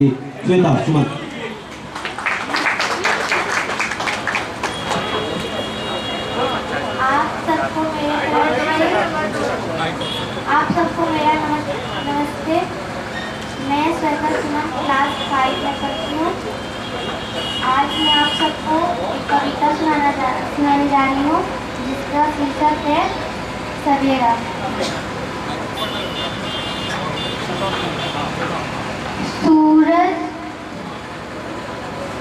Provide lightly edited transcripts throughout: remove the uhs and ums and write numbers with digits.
श्वेता सुमन। आप सबको मेरा नमस्ते। मैं श्वेता सुमन क्लास 5 में पढ़ती हूँ। आज मैं आप सबको एक कविता सुनाने जा रही हूँ जिसका शीर्षक है सवेरा।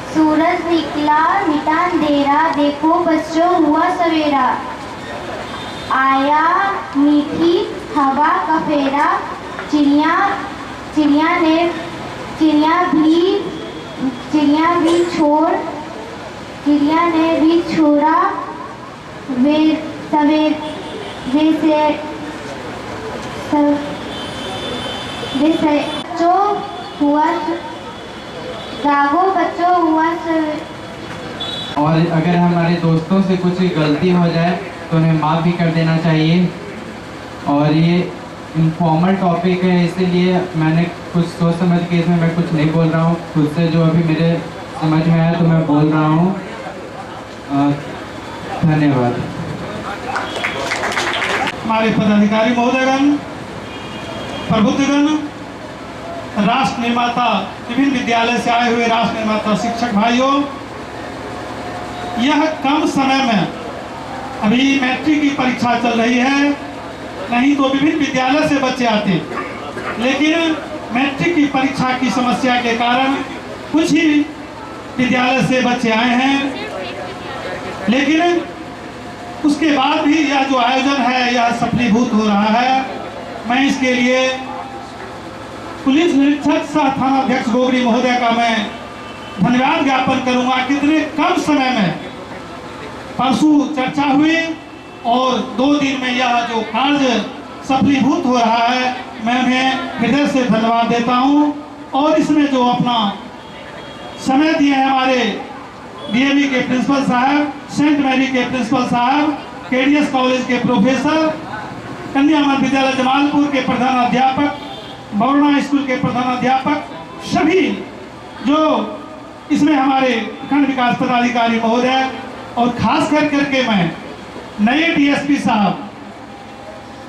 सूरज निकला मिटा अंधेरा, देखो बच्चों हुआ सवेरा। आया मीठी हवा का फेरा, चिड़िया ने भी छोड़ा बच्चों हुआ और अगर हमारे दोस्तों से कुछ गलती हो जाए तो उन्हें माफ़ भी कर देना चाहिए। और ये इनफॉर्मल टॉपिक है, इसीलिए मैंने कुछ सोच समझ के इसमें मैं कुछ नहीं बोल रहा हूँ। खुद से जो अभी मेरे समझ में आया तो मैं बोल रहा हूँ। धन्यवाद। हमारे पदाधिकारी महोदयगण, प्रबुद्धगण, राष्ट्र निर्माता, विभिन्न विद्यालय से आए हुए राष्ट्र निर्माता शिक्षक भाइयों, यह कम समय में अभी मैट्रिक की परीक्षा चल रही है। नहीं तो विभिन्न विद्यालय से बच्चे आते, लेकिन मैट्रिक की परीक्षा की समस्या के कारण कुछ ही विद्यालय से बच्चे आए हैं। लेकिन उसके बाद भी यह जो आयोजन है यह सफलीभूत हो रहा है। मैं इसके लिए पुलिस निरीक्षक सह थानाध्यक्ष गोगरी महोदय का मैं धन्यवाद ज्ञापन करूंगा। कितने कम समय में परसों चर्चा हुई और 2 दिन में यह जो कार्य सफलीभूत हो रहा है, मैं उन्हें हृदय से धन्यवाद देता हूं। और इसमें जो अपना समय दिए हैं हमारे डीएवी के प्रिंसिपल साहब, सेंट मैरी के प्रिंसिपल साहब, केडीएस कॉलेज के प्रोफेसर, कन्या मध्य विद्यालय जमालपुर के प्रधानाध्यापक, बौरना स्कूल के प्रधानाध्यापक, सभी जो इसमें हमारे खंड विकास पदाधिकारी महोदय, और खास करके मैं नए डीएसपी साहब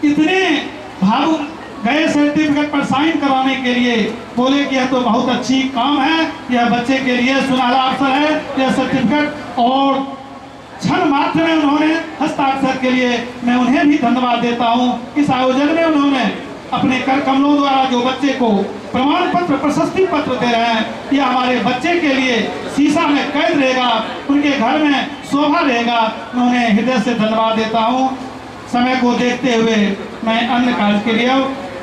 इतने भावुक गए सर्टिफिकेट पर साइन कराने के लिए, बोले कि यह तो बहुत अच्छी काम है, यह बच्चे के लिए सुनहरा अवसर है यह सर्टिफिकेट। और क्षण मात्र में उन्होंने हस्ताक्षर के लिए मैं उन्हें भी धन्यवाद देता हूं। इस आयोजन में उन्होंने अपने कर कमलों द्वारा जो बच्चे को प्रमाण पत्र, प्रशस्ति पत्र दे रहे हैं, यह हमारे बच्चे के लिए शीशा में कैद रहेगा, उनके घर में शोभा रहेगा। मैं उन्हें हृदय से धन्यवाद देता हूं। समय को देखते हुए मैं अन्य कार्य के लिए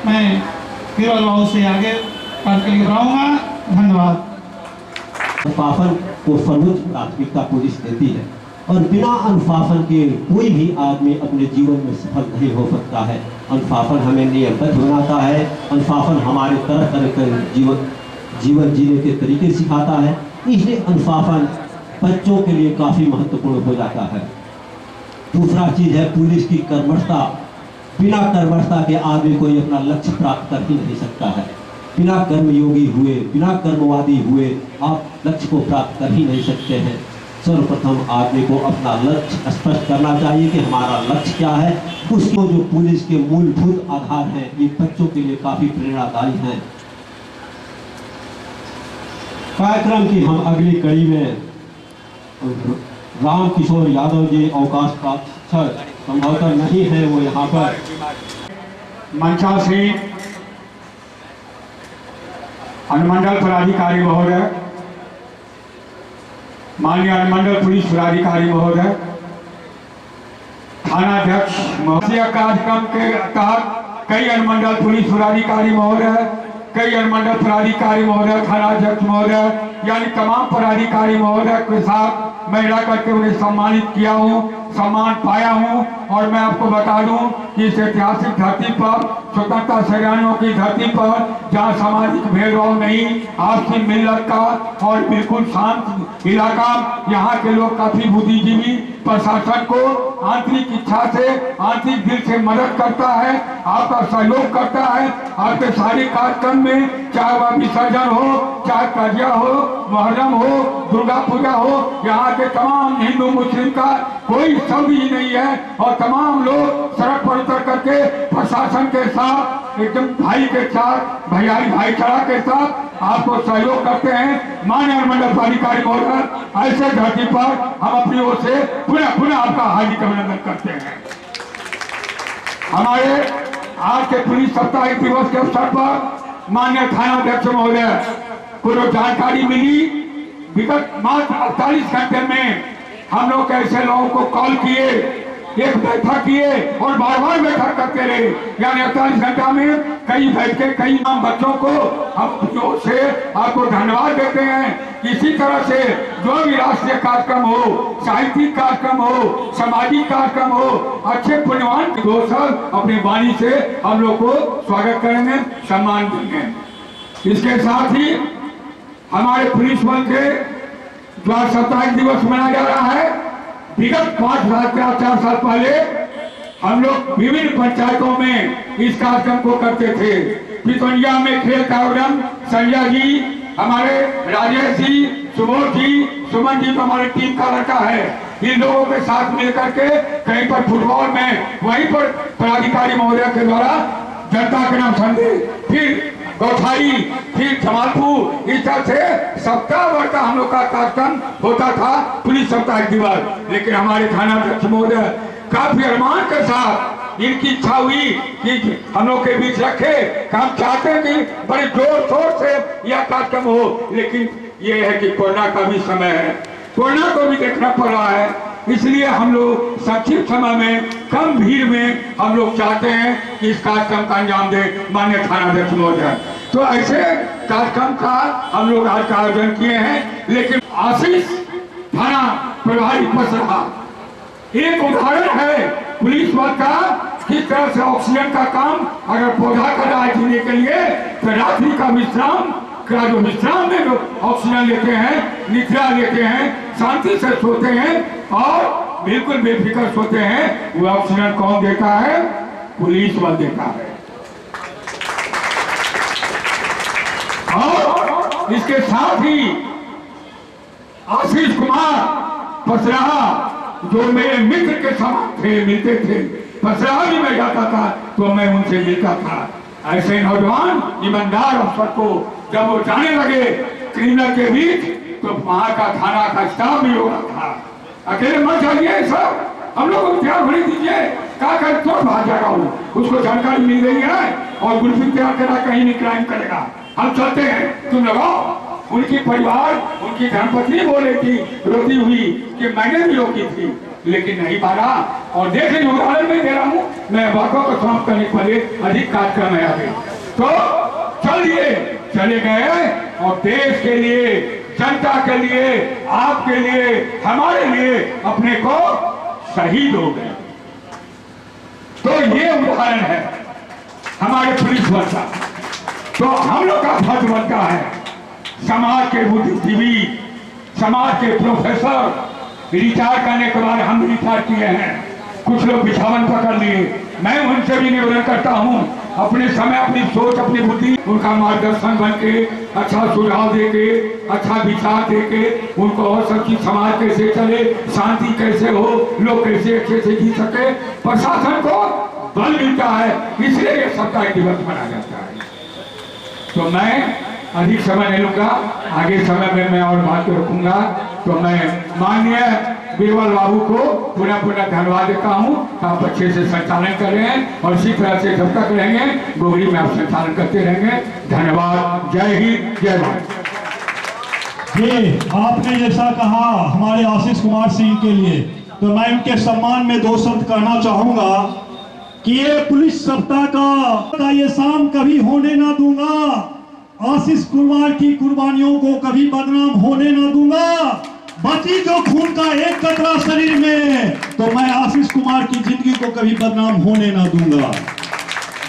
मैं बीरबल बाबू से आगे कार्य के लिए बढ़ाऊंगा। धन्यवाद। अनुशासन को सर्वोच्च प्राथमिकता पुलिस देती है और बिना अनुशासन के कोई भी आदमी अपने जीवन में सफल नहीं हो सकता है। अनुशासन हमें नियमबद्ध बनाता है। अनुशासन हमारे तरह तरह के जीवन जीने के तरीके सिखाता है। इसलिए अनुशासन बच्चों के लिए काफ़ी महत्वपूर्ण हो जाता है। दूसरा चीज़ है पुलिस की कर्मठता। बिना कर्मठता के आदमी कोई अपना लक्ष्य प्राप्त कर ही नहीं सकता है। बिना कर्मयोगी हुए, बिना कर्मवादी हुए आप लक्ष्य को प्राप्त कर ही नहीं सकते हैं। सर्वप्रथम आदमी को अपना लक्ष्य स्पष्ट करना चाहिए कि हमारा लक्ष्य क्या है। उसको जो पुलिस के मूलभूत आधार हैं, ये बच्चों के लिए काफ़ी प्रेरणादायी हैं। कार्यक्रम की हम अगली कड़ी में राम किशोर यादव जी, अवकाश प्राप्त संभवतः नहीं है, वो यहाँ पर मंचासी अनुमंडल पदाधिकारी महोदय, माननीय अनुमंडल पुलिस पदाधिकारी महोदय, थानाध्यक्ष महोदय, कार्यक्रम के तहत कई अनुमंडल पुलिस पदाधिकारी महोदय, कई अनुमंडल पदाधिकारी महोदय, थानाध्यक्ष महोदय, यानी तमाम पदाधिकारी महोदय के साथ मैं रह करके उन्हें सम्मानित किया हूँ, सम्मान पाया हूँ। और मैं आपको बता दूं कि इस ऐतिहासिक धरती पर, स्वतंत्रता सेनानियों की धरती पर, जहाँ सामाजिक भेदभाव नहीं, आपसी मिलत का और बिल्कुल शांत इलाका, यहाँ के लोग काफी बुद्धिजीवी, प्रशासन को आंतरिक इच्छा से, आंतरिक दिल से मदद करता है, आपका सहयोग करता है। आपके सारे कार्यक्रम में चाहे वह विसर्जन हो चाहे ताजिया हो, मुहर्रम हो, दुर्गा पूजा हो, यहाँ के तमाम हिंदू मुस्लिम का कोई शब्द ही नहीं है और तमाम लोग सड़क पर उतर करके प्रशासन के साथ एकदम भाई के साथ भाईचारा के साथ आपको सहयोग करते हैं। माननीय मंडल पदाधिकारी महोदय, ऐसे धरती पर हम अपनी ओर से पुनः आपका हार्दिक अभिनंदन करते हैं। हमारे आज के पुलिस साप्ताहिक दिवस के अवसर पर माननीय थानाध्यक्ष महोदय को जो जानकारी मिली, विगत मात्र 48 घंटे में हम लोग ऐसे लोगों को कॉल किए, एक बैठक किए और बार बैठक करते रहे, यानी 48 घंटा में कई बैठकें, कई बच्चों को हम जोर से आपको धन्यवाद देते हैं। इसी तरह से जो भी राष्ट्रीय कार्यक्रम हो, साहित्यिक कार्यक्रम हो, सामाजिक कार्यक्रम हो, अच्छे पुण्यवान दोस्त अपनी वाणी से हम लोग को स्वागत करेंगे, सम्मान देंगे। इसके साथ ही हमारे पुलिस बल के द्वारा साप्ताहिक दिवस मनाया जा रहा है। विगत 4 साल पहले हम लोग विभिन्न पंचायतों में इस कार्यक्रम को करते थे। पितौनिया में खेल कार्यक्रम संजय जी, हमारे राजेश जी, सुबोध जी, सुमन जी तो हमारी टीम का लड़का है, इन लोगों के साथ मिलकर के कहीं पर फुटबॉल में, वहीं पर पदाधिकारी महोदय के द्वारा जनता के नाम संदेश, फिर गौठाई, फिर जमालपुर, इस तरह से सप्ताह भर का हम लोग का कार्यक्रम होता था पुलिस सप्ताहिक दिवस। लेकिन हमारे थानाध्यक्ष महोदय काफी अरमान के साथ इनकी इच्छा हुई कि हम लोग के बीच रखे, हम चाहते हैं कि बड़े जोर शोर से यह कार्यक्रम हो, लेकिन ये है कि कोरोना का भी समय है, कोरोना को भी देखना पड़ रहा है, इसलिए हम लोग संक्षिप्त समय में, कम भीड़ में हम लोग चाहते हैं कि इस कार्यक्रम का अंजाम दे माननीय थानाध्यक्ष महोदय। तो ऐसे कार्यक्रम का हम लोग आज का आयोजन किए हैं। लेकिन आशीष थाना प्रभारी बस रहा एक उदाहरण है पुलिस बल का, किस तरह से ऑक्सीजन का काम अगर पौधा कर रहा है जीने के लिए, तो रात्रि का विश्राम का जो विश्राम में जो ऑक्सीजन लेते हैं, निद्रा लेते हैं, शांति से सोते हैं और बिल्कुल बेफिक्र सोते हैं, वो ऑक्सीजन कौन देता है? पुलिस बल देता है। और इसके साथ ही आशीष कुमार पसराहा जो मेरे मित्र के समान थे, मिलते थे, पसराहा भी मैं जाता था तो मैं उनसे मिलता था। ऐसे नौजवान ईमानदार अफसर को जब वो जाने लगे क्रिमिनल के बीच, तो वहां का थाना का स्टाफ भी हो रहा था। अकेले मत जाइए सर, हम लोग को तैयार होने दीजिए, क्या कर तो भाग जा रहा हूँ, उसको जानकारी मिल गई है और गुलफी तैयार करा, कहीं नहीं क्राइम करेगा, हम चलते हैं, तुम लगाओ। उनकी परिवार, उनकी धर्मपत्नी बोले थी रोती हुई कि मैंने भी रोकी थी, लेकिन नहीं पारा। और देखें उदाहरण में दे रहा हूँ, मैं बातों को समाप्त करने के पहले अधिक कार्यक्रम है आगे, तो चलिए चले गए और देश के लिए, जनता के लिए, आपके लिए, हमारे लिए अपने को शहीद हो गए। तो ये उदाहरण है हमारे पुलिस बल का। तो हम लोग का फर्ज बनता है समाज के बुद्धिजीवी, समाज के प्रोफेसर, रिटायर करने के बाद हम रिटायर किए हैं, कुछ लोग बिछावन पकड़ लिए, मैं उनसे भी निवेदन करता हूं अपने समय, अपनी सोच, अपनी बुद्धि, उनका मार्गदर्शन बन के, अच्छा सुझाव दे के, अच्छा विचार दे के, उनको और सब चीज समाज कैसे चले, शांति कैसे हो, लोग कैसे अच्छे से जी सके, प्रशासन को बल मिलता है, इसलिए ये साप्ताहिक दिवस मनाया जाता है। तो मैं अधिक समय नहीं लूंगा, आगे समय में मैं और बात रखूंगा। तो मैं माननीय बीरबल बाबू को पुनः धन्यवाद देता हूं, आप अच्छे से संचालन कर रहे हैं और इसी तरह से जब तक रहेंगे गोगरी में आप संचालन करते रहेंगे। धन्यवाद, जय हिंद, जय भारत। जी, आपने जैसा कहा हमारे आशीष कुमार सिंह के लिए, तो मैं उनके सम्मान में 2 शब्द कहना चाहूंगा कि ये पुलिस सप्ताह का ये शाम कभी होने ना दूंगा, आशीष कुमार की कुर्बानियों को कभी बदनाम होने ना दूंगा। बची जो खून का एक कतरा शरीर में, तो मैं आशीष कुमार की जिंदगी को कभी बदनाम होने ना दूंगा।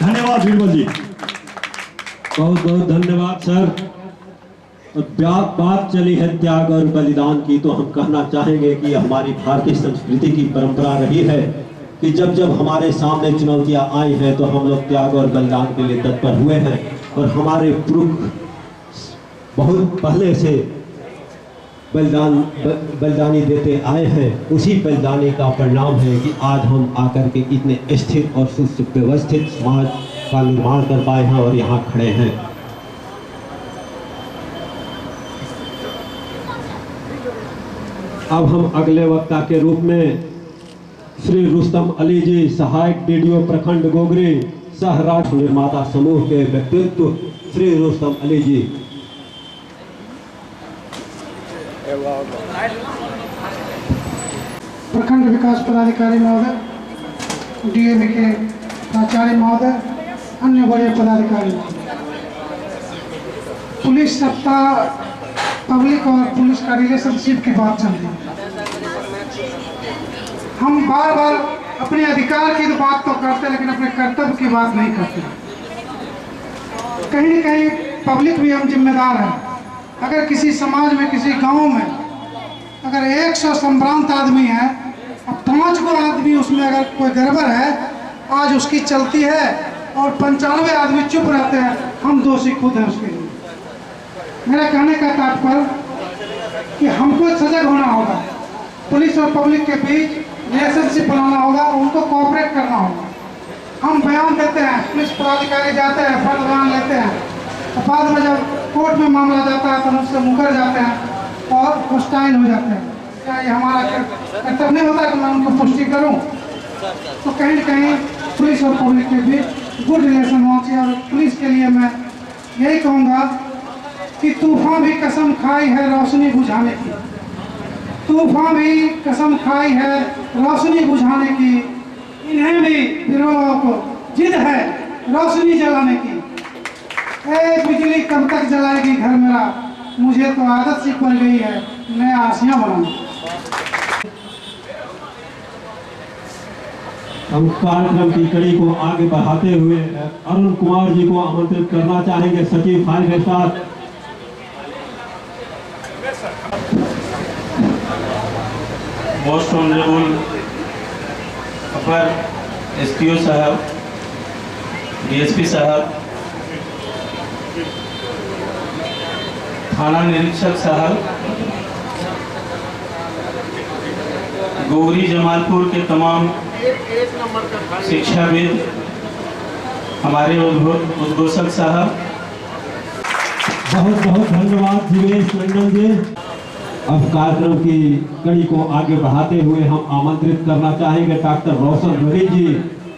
धन्यवाद बीरबल जी। बहुत बहुत धन्यवाद सर। बात चली है त्याग और बलिदान की, तो हम कहना चाहेंगे कि हमारी भारतीय संस्कृति की परंपरा रही है कि जब जब हमारे सामने चुनौतियां आई हैं तो हम लोग त्याग और बलिदान के लिए तत्पर हुए हैं। और हमारे पुरुष बहुत पहले से बलिदानी देते आए हैं, उसी बलिदानी का परिणाम है कि आज हम आकर के इतने स्थिर और सुव्यवस्थित समाज का निर्माण कर पाए हैं और यहाँ खड़े हैं। अब हम अगले वक्ता के रूप में श्री रुस्तम अली जी, सहायक बीडीओ प्रखंड गोगरी, सह राष्ट्र निर्माता समूह के व्यक्तित्व श्री रुस्तम अली जी। प्रखंड विकास पदाधिकारी महोदय, डीएमए के प्राचार्य महोदय, अन्य बड़े पदाधिकारी महोदय, पुलिस सप्ताह पब्लिक और पुलिस का रिलेशनशिप की बात चल रही है। हम बार बार अपने अधिकार की तो बात तो करते हैं, लेकिन अपने कर्तव्य की बात नहीं करते। कहीं न कहीं पब्लिक भी हम जिम्मेदार हैं। अगर किसी समाज में, किसी गांव में अगर 100 संभ्रांत आदमी है, अब 5 गो आदमी उसमें अगर कोई गड़बड़ है, आज उसकी चलती है और 95 आदमी चुप रहते हैं, हम दोषी खुद हैं उसके लिए। मेरा कहने का तात्पर्य कि हमको सजग होना होगा, पुलिस और पब्लिक के बीच रिलेशनशिप बनाना होगा, उनको कोऑपरेट करना होगा। हम बयान देते हैं, पुलिस पदाधिकारी जाते हैं, फर्ज बयान लेते हैं, और बाद में जब कोर्ट में मामला जाता है तो मुझसे मुकर जाते हैं और हॉस्टाइल हो जाते हैं। क्या ये हमारा कर्तव्य नहीं होता कि मैं उनको पुष्टि करूं? तो कहीं न कहीं पुलिस और पब्लिक के बीच गुड रिलेशन होना चाहिए। और पुलिस के लिए मैं यही कहूँगा कि तूफान भी कसम खाई है रोशनी बुझाने की, तूफान भी कसम खाई है रोशनी बुझाने की, इन्हें भी बिरबलों को जिद है रोशनी जलाने की। ए बिजली कब तक जलाएगी घर मेरा, मुझे तो आदत सी पड़ गई है नया आसियाँ बनाने। हम कार्यक्रम की कड़ी को आगे बढ़ाते हुए अरुण कुमार जी को आमंत्रित करना चाहेंगे, सचिव फायर के साथ। मोस्ट ऑनरेबल अपर एसपीओ साहब, डीएसपी साहब, थाना निरीक्षक साहब, गोगरी जमालपुर के तमाम शिक्षाविद, हमारे उद्घोषक साहब, बहुत बहुत धन्यवाद जीवेश मंडल जी। अब कार्यक्रम की कड़ी को आगे बढ़ाते हुए हम आमंत्रित करना चाहेंगे डॉक्टर रोशन रवि जी।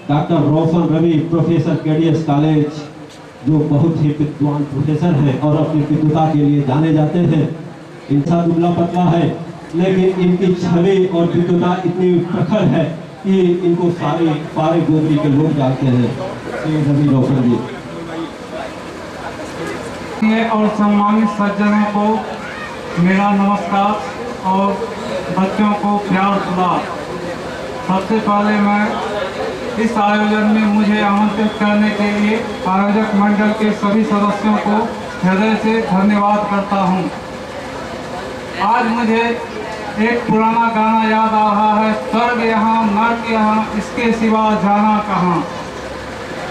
डॉक्टर रोशन रवि प्रोफेसर केडीएस कॉलेज, जो बहुत ही विद्वान प्रोफेसर हैं और अपनी विद्वता के लिए जाने जाते हैं। इनका दुबला पतला है, लेकिन इनकी छवि और विद्वता इतनी प्रखर है कि इनको सारे गोगरी के लोग जानते हैं। श्री रवि रोशन जी और सम्मानित सज्जनों को मेरा नमस्कार और बच्चों को प्यार सलाम। सबसे पहले मैं इस आयोजन में मुझे आमंत्रित करने के लिए आयोजक मंडल के सभी सदस्यों को हृदय से धन्यवाद करता हूं। आज मुझे एक पुराना गाना याद आ रहा है, स्वर्ग यहाँ नर्क यहाँ, इसके सिवा जाना कहाँ।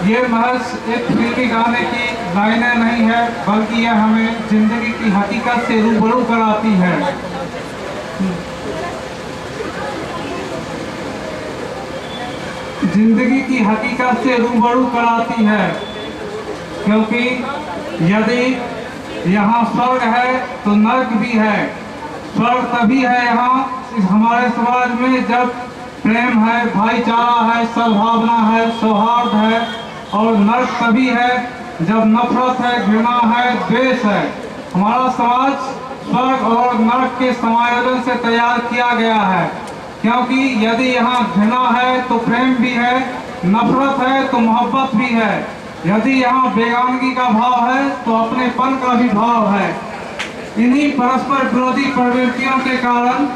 ये महज एक फिल्मी गाने की लाइनें नहीं है, बल्कि यह हमें जिंदगी की हकीकत से रूबरू कराती है। जिंदगी की हकीकत से रूबरू कराती है, क्योंकि यदि यहाँ स्वर्ग है तो नर्क भी है। स्वर्ग तभी है यहाँ इस हमारे समाज में जब प्रेम है, भाईचारा है, सद्भावना है, सौहार्द है, और नर्क तभी है जब नफरत है, घृणा है, द्वेष है। हमारा समाज स्वर्ग और नर्क के समायोजन से तैयार किया गया है, क्योंकि यदि यहाँ घृणा है तो प्रेम भी है, नफरत है तो मोहब्बत भी है। यदि यहाँ बेगानगी का भाव है तो अपनेपन का भी भाव है। इन्हीं परस्पर विरोधी प्रवृत्तियों के कारण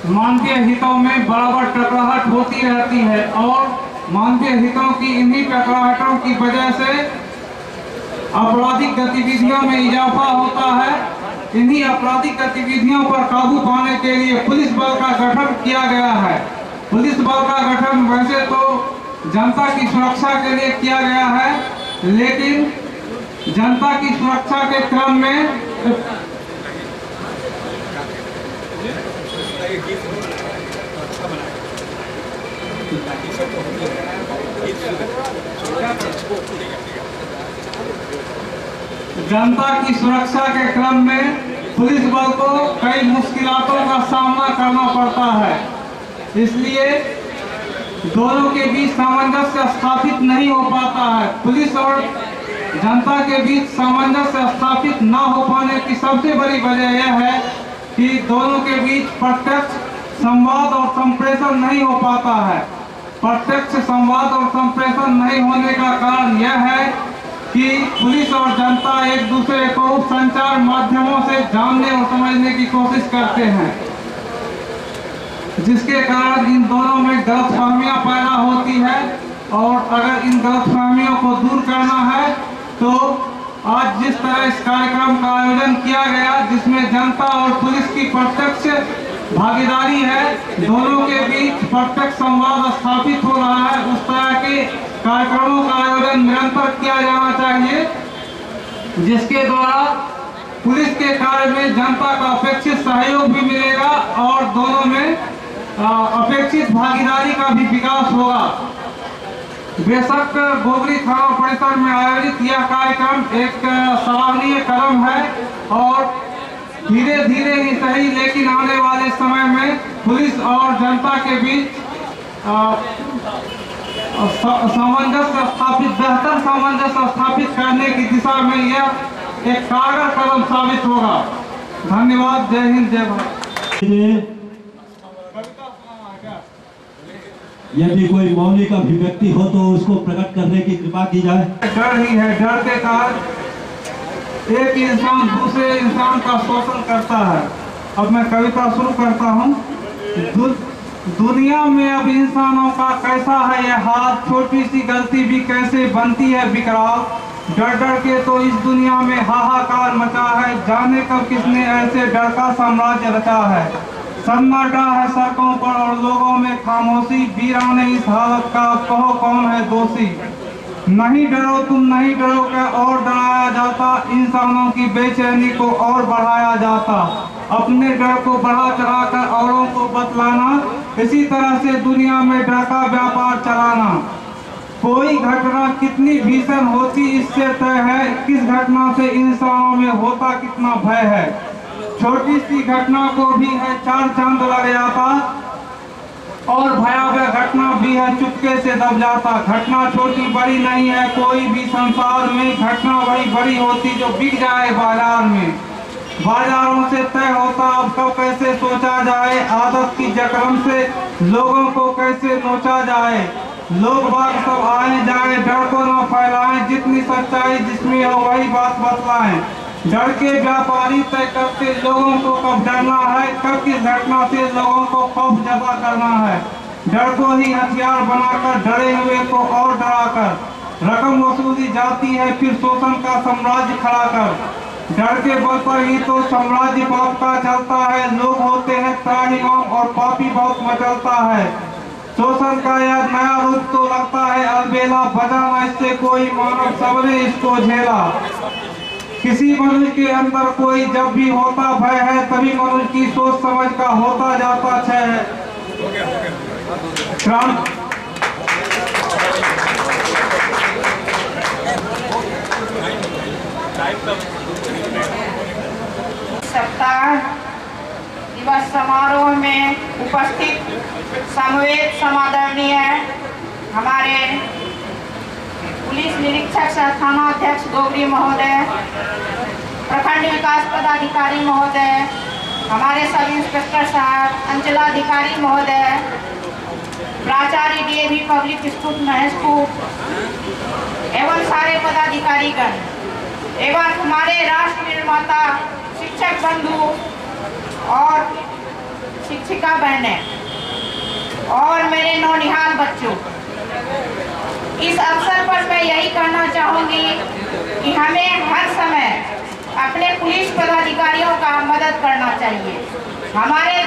मानवीय हितों में बराबर टकराहट होती रहती है, और मानवीय हितों की इन्हीं टकराहटों की वजह से आपराधिक गतिविधियों में इजाफा होता है। इन्हीं आपराधिक गतिविधियों पर काबू पाने के लिए पुलिस बल का गठन किया गया है। पुलिस बल का गठन वैसे तो जनता की सुरक्षा के लिए किया गया है, लेकिन जनता की सुरक्षा के क्रम में जनता की सुरक्षा के क्रम में पुलिस बल को कई मुश्किलों का सामना करना पड़ता है। इसलिए दोनों के बीच सामंजस्य स्थापित नहीं हो पाता है। पुलिस और जनता के बीच सामंजस्य स्थापित न हो पाने की सबसे बड़ी वजह यह है कि दोनों के बीच प्रत्यक्ष संवाद और संप्रेषण नहीं हो पाता है। प्रत्यक्ष संवाद और संप्रेषण नहीं होने का कारण यह है कि पुलिस और जनता एक दूसरे को संचार माध्यमों से जानने और समझने की कोशिश करते हैं, जिसके कारण इन दोनों में गलतफहमियां पैदा होती है। और अगर इन गलतफहमियों को दूर करना है तो आज जिस तरह इस कार्यक्रम का आयोजन किया गया, जिसमें जनता और पुलिस की प्रत्यक्ष भागीदारी है, दोनों के बीच प्रत्यक्ष संवाद स्थापित हो रहा है, उस तरह के कार्यक्रमों का आयोजन निरंतर किया जाना चाहिए, जिसके द्वारा पुलिस के कार्य में जनता का अपेक्षित सहयोग भी मिलेगा और दोनों में अपेक्षित भागीदारी का भी विकास होगा। बेशक गोगरी थाना परिसर में आयोजित यह कार्यक्रम एक सराहनीय कदम है और धीरे धीरे ही सही, लेकिन आने वाले समय में पुलिस और जनता के बीच सामंजस्य स्थापित, बेहतर सामंजस्य स्थापित करने की दिशा में यह एक कारगर कदम साबित होगा। धन्यवाद। जय हिंद, जय भारत। यदि कोई मौलिक अभिव्यक्ति हो तो उसको प्रकट करने की कृपा की जाए। डर ही है, डर के कारण एक इंसान दूसरे इंसान का शोषण करता है। अब मैं कविता शुरू करता हूँ। दुनिया में अब इंसानों का कैसा है यह हाल, छोटी सी गलती भी कैसे बनती है विकराल। डर डर के तो इस दुनिया में हाहाकार मचा है, जाने कब किसने ऐसे डर का साम्राज्य रचा है। सन्नाटा है सड़कों पर और लोगों में खामोशी, वीराने इस हालत का कहो कौन है दोषी। नहीं डरो तुम नहीं डरो क्या और डराया जाता, इंसानों की बेचैनी को और बढ़ाया जाता। अपने डर को बढ़ा चढ़ा कर औरों को बतलाना, इसी तरह से दुनिया में डर का व्यापार चलाना। कोई घटना कितनी भीषण होती इससे तय है, किस घटना से इंसानों में होता कितना भय है। छोटी सी घटना को भी है 4 चांद लग जाता और भयावह घटना भी है चुपके से दब जाता। घटना छोटी बड़ी नहीं है कोई भी संसार में, घटना वही बड़ी होती जो बिक जाए बाजार में। बाजारों से तय होता अब कब कैसे सोचा जाए, आदत की जकड़न से लोगों को कैसे नोचा जाए। लोग बात सब आए जाए, डर को न फैलाएं, जितनी सच्चाई जिसमें हो वही बात बतलाएं। डर के व्यापारी तय करते लोगों को कब डरना है, कब किस घटना से लोगों को खौफ जता करना है। डर को ही हथियार बनाकर डरे हुए को और डराकर रकम वसूली जाती है, फिर शोषण का साम्राज्य खड़ा कर। डर के बल पर ही तो साम्राज्य पाप का चलता है, लोग होते हैं त्राहिमाम और पापी बहुत मचलता है। शोषण का यह नया रूप तो लगता है अलबेला, बजाना इससे कोई मानव सबने इसको झेला। किसी मनुष्य के अंदर कोई जब भी होता भय है, तभी मनुष्य की सोच समझ का होता जाता क्षय। सप्ताह दिवस समारोह में उपस्थित समवेत समादरणीय हमारे पुलिस निरीक्षक सह थानाध्यक्ष गोगरी महोदय, प्रखंड विकास पदाधिकारी महोदय, हमारे सब इंस्पेक्टर साहब, अंचलाधिकारी महोदय, प्राचार्य डीएवी पब्लिक स्कूल महेशपुर एवं सारे पदाधिकारीगण एवं हमारे राष्ट्र निर्माता शिक्षक बंधु और शिक्षिका बहनें और मेरे नौनिहाल बच्चों, इस अवसर पर मैं यही कहना चाहूँगी कि हमें हर समय अपने पुलिस पदाधिकारियों का मदद करना चाहिए। हमारे,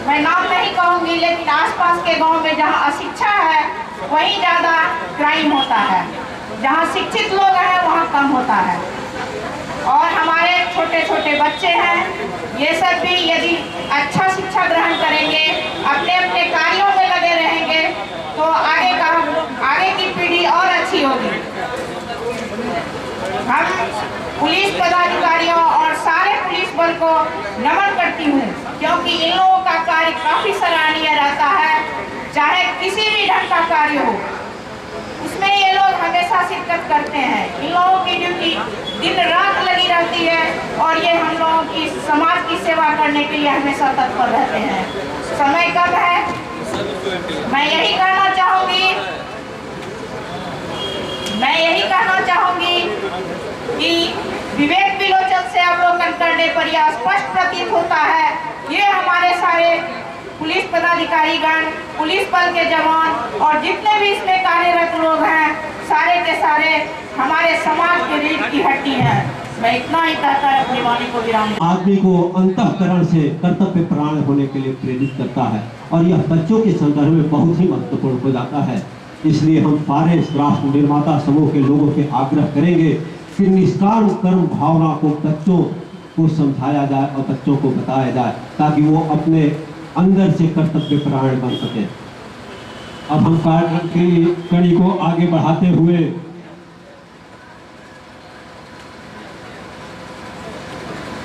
मैं नाम नहीं कहूँगी, लेकिन आसपास के गांव में जहाँ अशिक्षा है वहीं ज़्यादा क्राइम होता है, जहाँ शिक्षित लोग हैं वहाँ कम होता है। और हमारे छोटे छोटे बच्चे हैं, ये सब भी यदि अच्छा शिक्षा ग्रहण करेंगे, अपने अपने कार्यों में लगे रहेंगे, तो आगे की पीढ़ी और अच्छी होगी। हम पुलिस पदाधिकारियों और सारे पुलिस बल को नमन करती हूँ, क्योंकि इन लोगों का कार्य काफी सराहनीय रहता है। चाहे किसी भी ढंग का कार्य हो, उसमें ये लोग हमेशा शिरकत करते हैं। इन लोगों की ड्यूटी दिन रात लगी रहती है और ये हम लोगों की समाज की सेवा करने के लिए हमेशा तत्पर रहते हैं। समय कब है, मैं यही कहना चाहूंगी कि विवेक विलोचन से अवलोकन करने पर यह स्पष्ट प्रतीत होता है, ये हमारे सारे पुलिस पदाधिकारीगण, पुलिस बल के जवान और जितने भी इसमें कार्यरत लोग हैं, सारे के सारे हमारे समाज के रीढ़ की हड्डी हैं। मैं इतना ही कहकर अपनी वाणी को विराम। आदमी को अंतःकरण से कर्तव्य परायण होने के लिए प्रेरित करता है और यह बच्चों के संदर्भ में बहुत ही महत्वपूर्ण हो जाता है। इसलिए हम सारे राष्ट्र निर्माता समूह के लोगों से आग्रह करेंगे कि निष्काम कर्म भावना को बच्चों को समझाया जाए और बच्चों को बताया जाए, ताकि वो अपने अंदर से कर्तव्य परायण बन सके। अब हम कार्यक्रम की कड़ी को आगे बढ़ाते हुए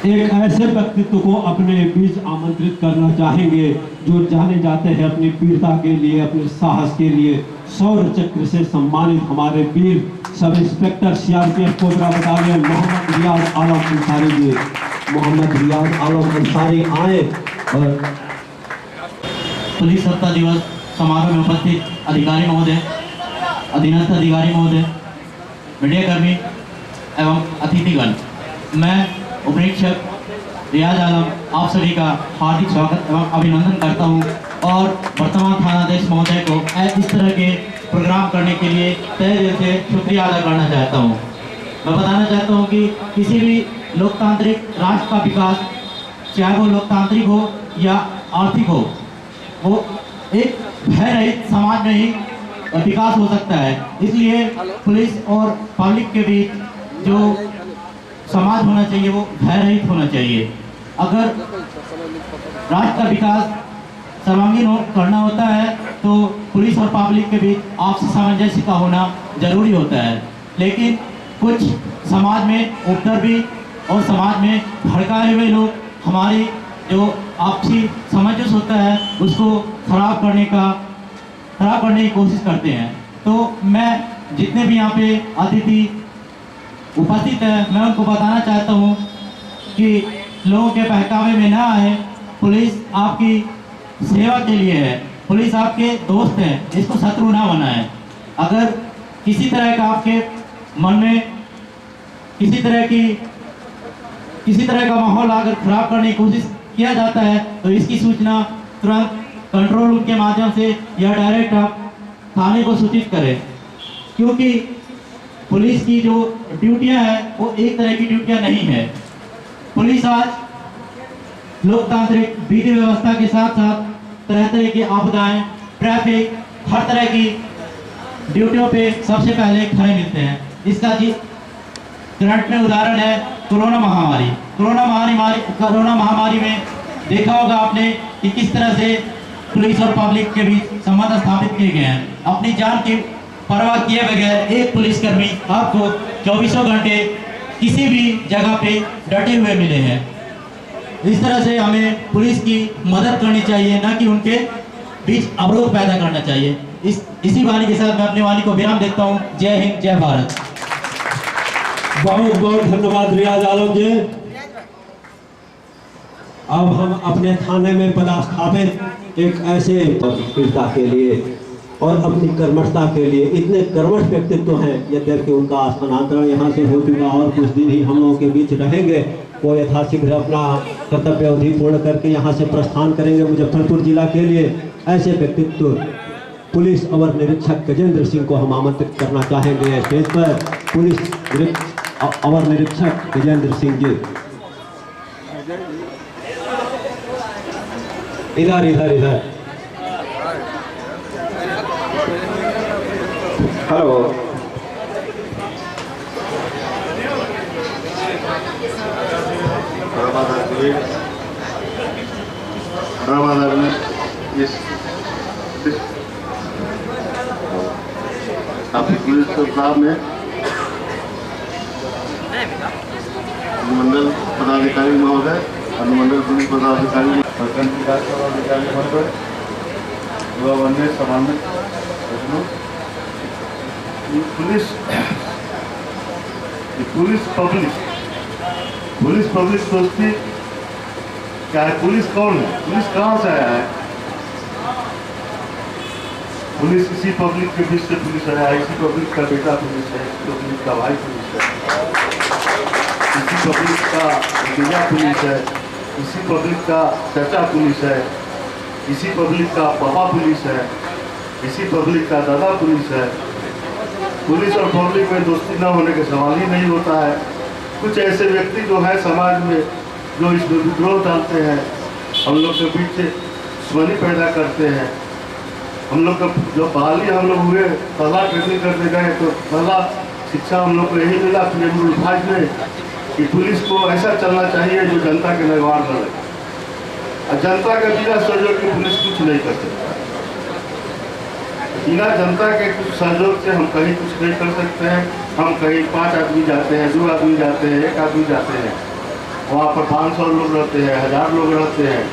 एक ऐसे व्यक्तित्व को अपने बीच आमंत्रित करना चाहेंगे जो जाने जाते हैं अपनी वीरता के लिए, अपने साहस के लिए। शौर्य चक्र से सम्मानित हमारे वीर sub inspector CRPF COBRA battalion Mohammad Riyaz Alam Ansari ji, Mohammad Riyaz Alam Ansari आए। और पुलिस सप्ताह दिवस समारोह में उपस्थित अधिकारी महोदय, अधीनस्थ अधिकारी महोदय, मीडियाकर्मी एवं अतिथिगण, मैं उपरीक्षक रियाज आलम आप सभी का हार्दिक स्वागत एवं अभिनंदन करता हूं और वर्तमान थानाधीश महोदय को इस तरह के प्रोग्राम करने के लिए तहे दिल से शुक्रिया अदा करना चाहता हूं। मैं बताना चाहता हूं कि किसी भी लोकतांत्रिक राष्ट्र का विकास, चाहे वो लोकतांत्रिक हो या आर्थिक हो, वो एक भय रहित समाज में ही विकास हो सकता है। इसलिए पुलिस और पब्लिक के बीच जो समाज होना चाहिए वो भय रहित होना चाहिए। अगर राष्ट्र का विकास सर्वांगीण करना होता है तो पुलिस और पब्लिक के बीच आपसी सामंजस्य का होना जरूरी होता है। लेकिन कुछ समाज में उपद्रवी और समाज में भड़काए हुए लोग हमारी जो आपसी सामंजस्य होता है उसको खराब करने की कोशिश करते हैं। तो मैं जितने भी यहाँ पे अतिथि उपस्थित है, मैं उनको बताना चाहता हूँ कि लोगों के बहकावे में ना आए। पुलिस आपकी सेवा के लिए है, पुलिस आपके दोस्त है, इसको शत्रु ना बनाए। अगर किसी तरह का आपके मन में किसी तरह का माहौल अगर खराब करने की कोशिश किया जाता है तो इसकी सूचना तुरंत कंट्रोल रूम के माध्यम से या डायरेक्ट आप थाने को सूचित करें, क्योंकि पुलिस की जो ड्यूटियां हैं वो एक तरह की ड्यूटियां नहीं है। पुलिस आज लोकतांत्रिक विधि व्यवस्था के साथ साथ तरह तरह की आपदाएं, ट्रैफिक, हर तरह की ड्यूटियों पे सबसे पहले खड़े मिलते हैं। इसका जी करंट में उदाहरण है कोरोना महामारी। कोरोना महामारी में देखा होगा आपने कि किस तरह से पुलिस और पब्लिक के बीच संबंध स्थापित किए गए हैं। अपनी जान की परवाह किए बगैर एक पुलिसकर्मी आपको 24 घंटे किसी भी जगह पे डटे हुए मिले हैं। इस तरह से हमें पुलिस की मदद करनी चाहिए, ना कि उनके बीच अवरोध पैदा करना चाहिए। इसी वाणी के साथ मैं अपनी वाणी को विराम देता हूँ। जय हिंद, जय भारत। बहुत बहुत धन्यवाद रियाज आलम जी। अब हम अपने थाने में पदस्थापित एक ऐसे पीड़िता के लिए और अपनी कर्मठता के लिए, इतने कर्मठ व्यक्तित्व हैं, यद्यपि उनका स्थानांतरण यहाँ से हो चुका और कुछ दिन ही हम लोगों के बीच रहेंगे, वो यथाशीघ्र अपना कर्तव्य अवधि पूर्ण करके यहाँ से प्रस्थान करेंगे मुजफ्फरपुर जिला के लिए। ऐसे व्यक्तित्व पुलिस अवर निरीक्षक गजेंद्र सिंह को हम आमंत्रित करना चाहेंगे स्टेज पर। पुलिस अवर निरीक्षक गजेंद्र सिंह जी इधर। हेलो। में इस पुलिस सप्ताह में अनुमंडल पदाधिकारी महोदय, अनुमंडल पुलिस पदाधिकारी, प्रखंड विकास पदाधिकारी महोदय एवं अन्य संबंधित पुलिस पब्लिक सोचती क्या है, पुलिस कौन है, पुलिस कहाँ से आया है? पुलिस इसी पब्लिक के बीच से पुलिस आया है, इसी पब्लिक का बेटा पुलिस है, इसी पब्लिक का भाई पुलिस है, इसी पब्लिक का भतीजा पुलिस है, इसी पब्लिक का चाचा पुलिस है, इसी पब्लिक का पापा पुलिस है, इसी पब्लिक का दादा पुलिस है। पुलिस और पब्लिक में दोस्ती न होने का सवाल ही नहीं होता है। कुछ ऐसे व्यक्ति जो है समाज में जो इसमें विद्रोह डालते हैं, हम लोग के बीच दुश्मनी पैदा करते हैं। हम लोग का जो बहाली हम लोग हुए, पहला ट्रेनिंग करने गए तो पहला शिक्षा हम लोग को यही मिला तृणमूल विभाग में कि पुलिस को ऐसा चलना चाहिए जो जनता के व्यवहार न लगे, और जनता के बिना सहयोग की पुलिस कुछ नहीं कर सकता। बिना जनता के कुछ सहयोग से हम कहीं कुछ नहीं कर सकते हैं। हम कहीं 5 आदमी जाते हैं, 2 आदमी जाते हैं, 1 आदमी जाते हैं, वहाँ पर 500 लोग रहते हैं, 1000 लोग रहते हैं,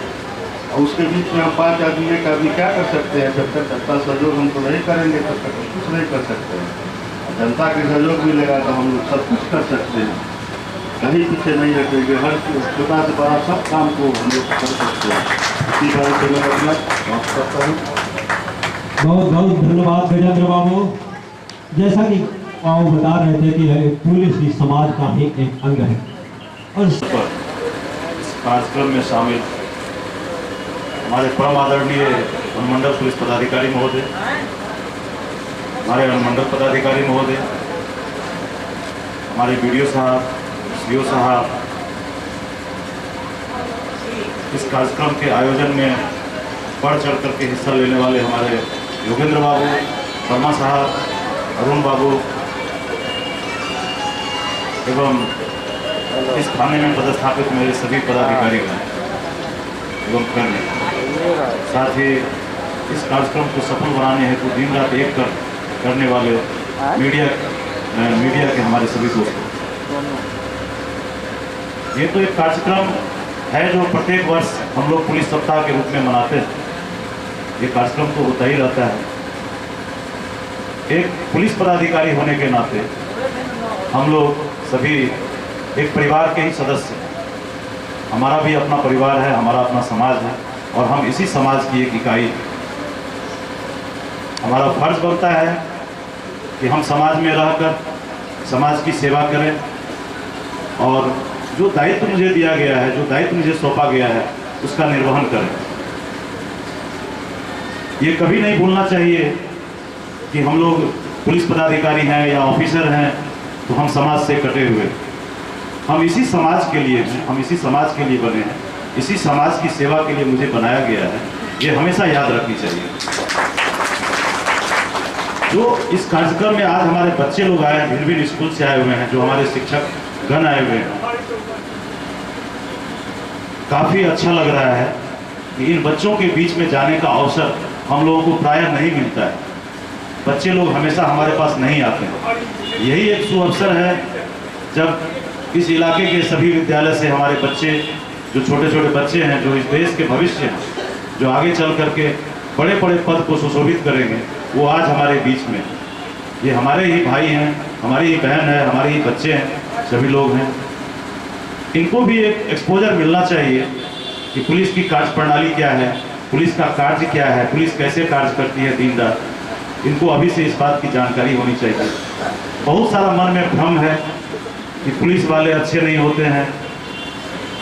और उसके बीच में हम 5 आदमी 1 आदमी क्या कर सकते हैं? जब तक जनता सहयोग हमको नहीं करेंगे तब तक हम कुछ नहीं कर सकते हैं। जनता के सहयोग मिलेगा तो हम लोग सब कुछ कर सकते हैं, कहीं पीछे नहीं हटेंगे, हर छोटा से बड़ा सब काम को हम लोग कर सकते हैं। इसी बात से मैं अपना बात करता हूँ। बहुत बहुत धन्यवाद गजेंद्र बाबू। जैसा कि बाबू बता रहे थे कि पुलिस भी समाज का ही एक अंग है, और इस कार्यक्रम में शामिल हमारे परम आदरणीय अनुमंडल पुलिस पदाधिकारी महोदय, हमारे अनुमंडल पदाधिकारी महोदय, हमारे BDO साहब, CO साहब, इस कार्यक्रम के आयोजन में बढ़ चढ़ करके हिस्सा लेने वाले हमारे योगेंद्र बाबू, वर्मा साहब, अरुण बाबू एवं इस थाने में पदस्थापित मेरे सभी पदाधिकारी एवं कर्मी, साथ ही इस कार्यक्रम को सफल बनाने हेतु दिन रात एक करने वाले मीडिया के हमारे सभी दोस्तों। ये तो एक कार्यक्रम है जो प्रत्येक वर्ष हम लोग पुलिस सप्ताह के रूप में मनाते हैं। ये कार्यक्रम तो होता ही रहता है। एक पुलिस पदाधिकारी होने के नाते हम लोग सभी एक परिवार के ही सदस्य, हमारा भी अपना परिवार है, हमारा अपना समाज है, और हम इसी समाज की एक इकाई। हमारा फर्ज बनता है कि हम समाज में रहकर समाज की सेवा करें, और जो दायित्व मुझे दिया गया है, जो दायित्व मुझे सौंपा गया है, उसका निर्वहन करें। ये कभी नहीं भूलना चाहिए कि हम लोग पुलिस पदाधिकारी हैं या ऑफिसर हैं तो हम समाज से कटे हुए। हम इसी समाज के लिए हैं, हम इसी समाज के लिए बने हैं, इसी समाज की सेवा के लिए मुझे बनाया गया है। ये हमेशा याद रखनी चाहिए। जो इस कार्यक्रम में आज हमारे बच्चे लोग आए हैं, भिन्न भिन्न स्कूल से आए हुए हैं, जो हमारे शिक्षक गण आए हुए हैं, काफ़ी अच्छा लग रहा है कि इन बच्चों के बीच में जाने का अवसर हम लोगों को प्रायः नहीं मिलता है। बच्चे लोग हमेशा हमारे पास नहीं आते हैं। यही एक सुअवसर है जब इस इलाके के सभी विद्यालय से हमारे बच्चे, जो छोटे छोटे बच्चे हैं, जो इस देश के भविष्य हैं, जो आगे चल करके बड़े बड़े पद को सुशोभित करेंगे, वो आज हमारे बीच में। ये हमारे ही भाई हैं, हमारी ही बहन है, हमारे ही बच्चे हैं, सभी लोग हैं। इनको भी एक एक्सपोजर मिलना चाहिए कि पुलिस की कार्य प्रणाली क्या है, पुलिस का कार्य क्या है, पुलिस कैसे कार्य करती है दिन रात। इनको अभी से इस बात की जानकारी होनी चाहिए। बहुत सारा मन में भ्रम है कि पुलिस वाले अच्छे नहीं होते हैं,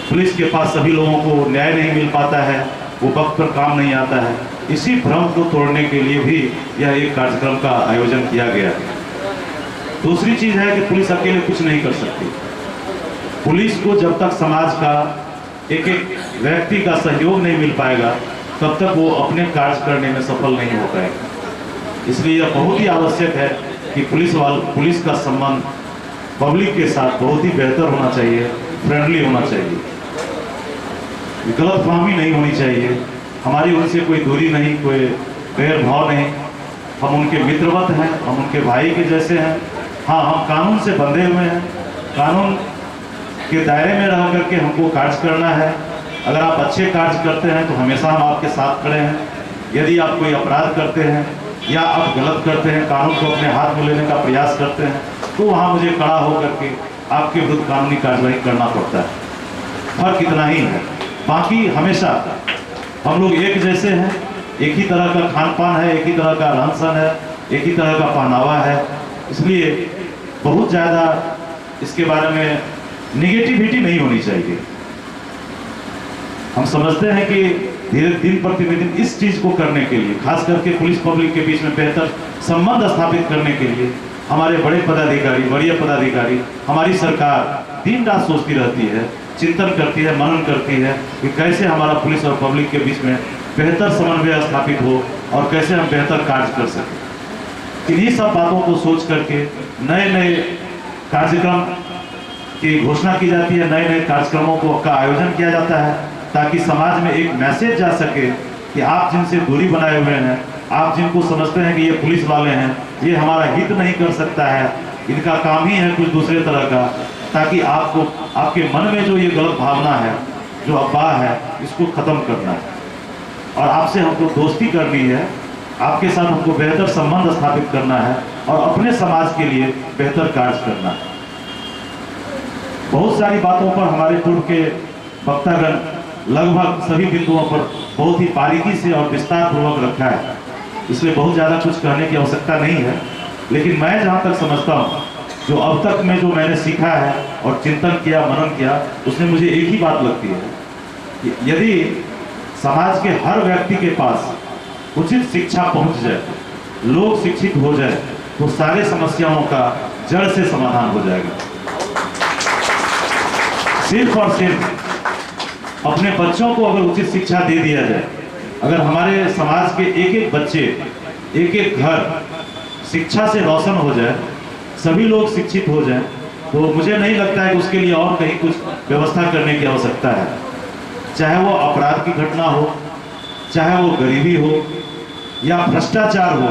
पुलिस के पास सभी लोगों को न्याय नहीं मिल पाता है, वो वक्त पर काम नहीं आता है। इसी भ्रम को तोड़ने के लिए भी यह एक कार्यक्रम का आयोजन किया गया है। दूसरी चीज़ है कि पुलिस अकेले कुछ नहीं कर सकती। पुलिस को जब तक समाज का एक एक व्यक्ति का सहयोग नहीं मिल पाएगा, तब तक वो अपने कार्य करने में सफल नहीं हो पाएगा। इसलिए यह बहुत ही आवश्यक है कि पुलिस का संबंध पब्लिक के साथ बहुत ही बेहतर होना चाहिए, फ्रेंडली होना चाहिए। गलतफहमी नहीं होनी चाहिए। हमारी उनसे कोई दूरी नहीं, कोई बैर भाव नहीं। हम उनके मित्रवत हैं, हम उनके भाई के जैसे हैं। हाँ, हम कानून से बंधे हुए हैं, कानून के दायरे में रह करके हमको कार्य करना है। अगर आप अच्छे कार्य करते हैं तो हमेशा हम आपके साथ खड़े हैं। यदि आप कोई अपराध करते हैं या आप गलत करते हैं, कानून को अपने हाथ में लेने का प्रयास करते हैं, तो वहाँ मुझे खड़ा होकर के आपके विरुद्ध कानूनी कार्रवाई करना पड़ता है। फर्क इतना ही है, बाकी हमेशा हम लोग एक जैसे हैं। एक ही तरह का खान पान है, एक ही तरह का रहन सहन है, एक ही तरह का पहनावा है। इसलिए बहुत ज़्यादा इसके बारे में निगेटिविटी नहीं होनी चाहिए। हम समझते हैं कि धीरे दिन प्रतिदिन इस चीज़ को करने के लिए, खास करके पुलिस पब्लिक के बीच में बेहतर संबंध स्थापित करने के लिए हमारे बड़े पदाधिकारी, वरीय पदाधिकारी, हमारी सरकार दिन रात सोचती रहती है, चिंतन करती है, मनन करती है कि कैसे हमारा पुलिस और पब्लिक के बीच में बेहतर समन्वय स्थापित हो और कैसे हम बेहतर कार्य कर सकें। इन्हीं सब बातों को सोच करके नए नए कार्यक्रम की घोषणा की जाती है, नए नए कार्यक्रमों का आयोजन किया जाता है, ताकि समाज में एक मैसेज जा सके कि आप जिनसे दूरी बनाए हुए हैं, आप जिनको समझते हैं कि ये पुलिस वाले हैं, ये हमारा हित नहीं कर सकता है, इनका काम ही है कुछ दूसरे तरह का, ताकि आपको आपके मन में जो ये गलत भावना है, जो अफवाह है, इसको ख़त्म करना है। और आपसे हमको दोस्ती करनी है, आपके साथ हमको बेहतर संबंध स्थापित करना है और अपने समाज के लिए बेहतर कार्य करना है। बहुत सारी बातों पर हमारे पूर्व के वक्तागण लगभग सभी बिंदुओं पर बहुत ही बारीकी से और विस्तार पूर्वक रखा है, इसलिए बहुत ज़्यादा कुछ कहने की आवश्यकता नहीं है। लेकिन मैं जहाँ तक समझता हूँ, जो अब तक में जो मैंने सीखा है और चिंतन किया, मनन किया, उसमें मुझे एक ही बात लगती है कि यदि समाज के हर व्यक्ति के पास उचित शिक्षा पहुँच जाए, लोग शिक्षित हो जाए, तो सारे समस्याओं का जड़ से समाधान हो जाएगा। सिर्फ और सिर्फ अपने बच्चों को अगर उचित शिक्षा दे दिया जाए, अगर हमारे समाज के एक एक बच्चे, एक एक घर शिक्षा से रोशन हो जाए, सभी लोग शिक्षित हो जाएं, तो मुझे नहीं लगता है कि उसके लिए और कहीं कुछ व्यवस्था करने की आवश्यकता है। चाहे वो अपराध की घटना हो, चाहे वो गरीबी हो या भ्रष्टाचार हो,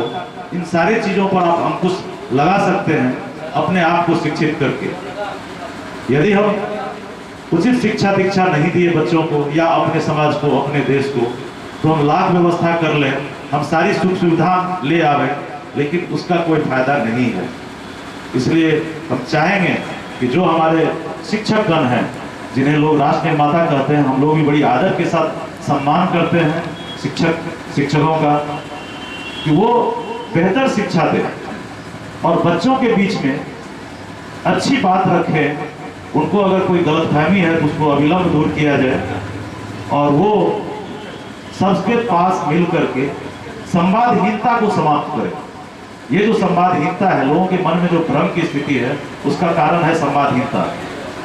इन सारी चीज़ों पर आप अंकुश लगा सकते हैं अपने आप को शिक्षित करके। यदि हम उचित शिक्षा दीक्षा नहीं दिए बच्चों को या अपने समाज को, अपने देश को, तो हम लाख व्यवस्था कर लें, हम सारी सुख सुविधा ले आवे, लेकिन उसका कोई फायदा नहीं है। इसलिए हम चाहेंगे कि जो हमारे शिक्षकगण हैं, जिन्हें लोग राष्ट्र निर्माता कहते हैं, हम लोग भी बड़ी आदर के साथ सम्मान करते हैं शिक्षकों का, कि वो बेहतर शिक्षा दें और बच्चों के बीच में अच्छी बात रखें। उनको अगर कोई गलतफहमी है तो उसको अविलंब दूर किया जाए और वो सबके पास मिल करके संवादहीनता को समाप्त करें। ये जो संवादहीनता है, लोगों के मन में जो भ्रम की स्थिति है, उसका कारण है संवादहीनता।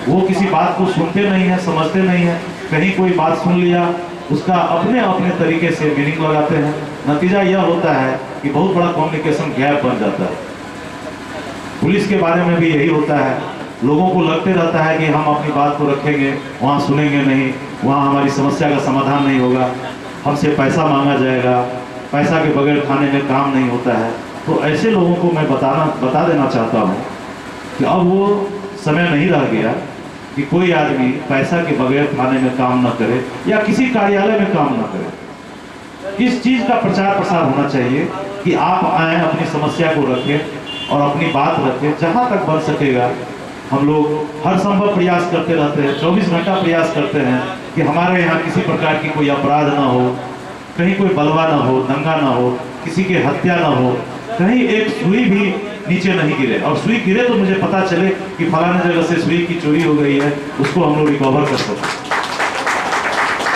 वो किसी बात को सुनते नहीं है, समझते नहीं है, कहीं कोई बात सुन लिया, उसका अपने अपने तरीके से मीनिंग लगाते हैं। नतीजा यह होता है कि बहुत बड़ा कम्युनिकेशन गैप बन जाता है। पुलिस के बारे में भी यही होता है, लोगों को लगते रहता है कि हम अपनी बात को रखेंगे, वहाँ सुनेंगे नहीं, वहाँ हमारी समस्या का समाधान नहीं होगा, हमसे पैसा मांगा जाएगा, पैसा के बगैर खाने में काम नहीं होता है। तो ऐसे लोगों को मैं बता देना चाहता हूँ कि अब वो समय नहीं रह गया कि कोई आदमी पैसा के बगैर थाने में काम न करे या किसी कार्यालय में काम न करे। इस चीज़ का प्रचार प्रसार होना चाहिए कि आप आएँ, अपनी समस्या को रखें और अपनी बात रखें। जहाँ तक बन सकेगा हम लोग हर संभव प्रयास करते रहते हैं, 24 घंटा प्रयास करते हैं कि हमारे यहाँ किसी प्रकार की कोई अपराध ना हो, कहीं कोई बलवा ना हो, दंगा ना हो, किसी की हत्या ना हो, कहीं एक सुई भी नीचे नहीं गिरे, और सुई गिरे तो मुझे पता चले कि फलाने जगह से सुई की चोरी हो गई है, उसको हम लोग रिकवर कर सकते।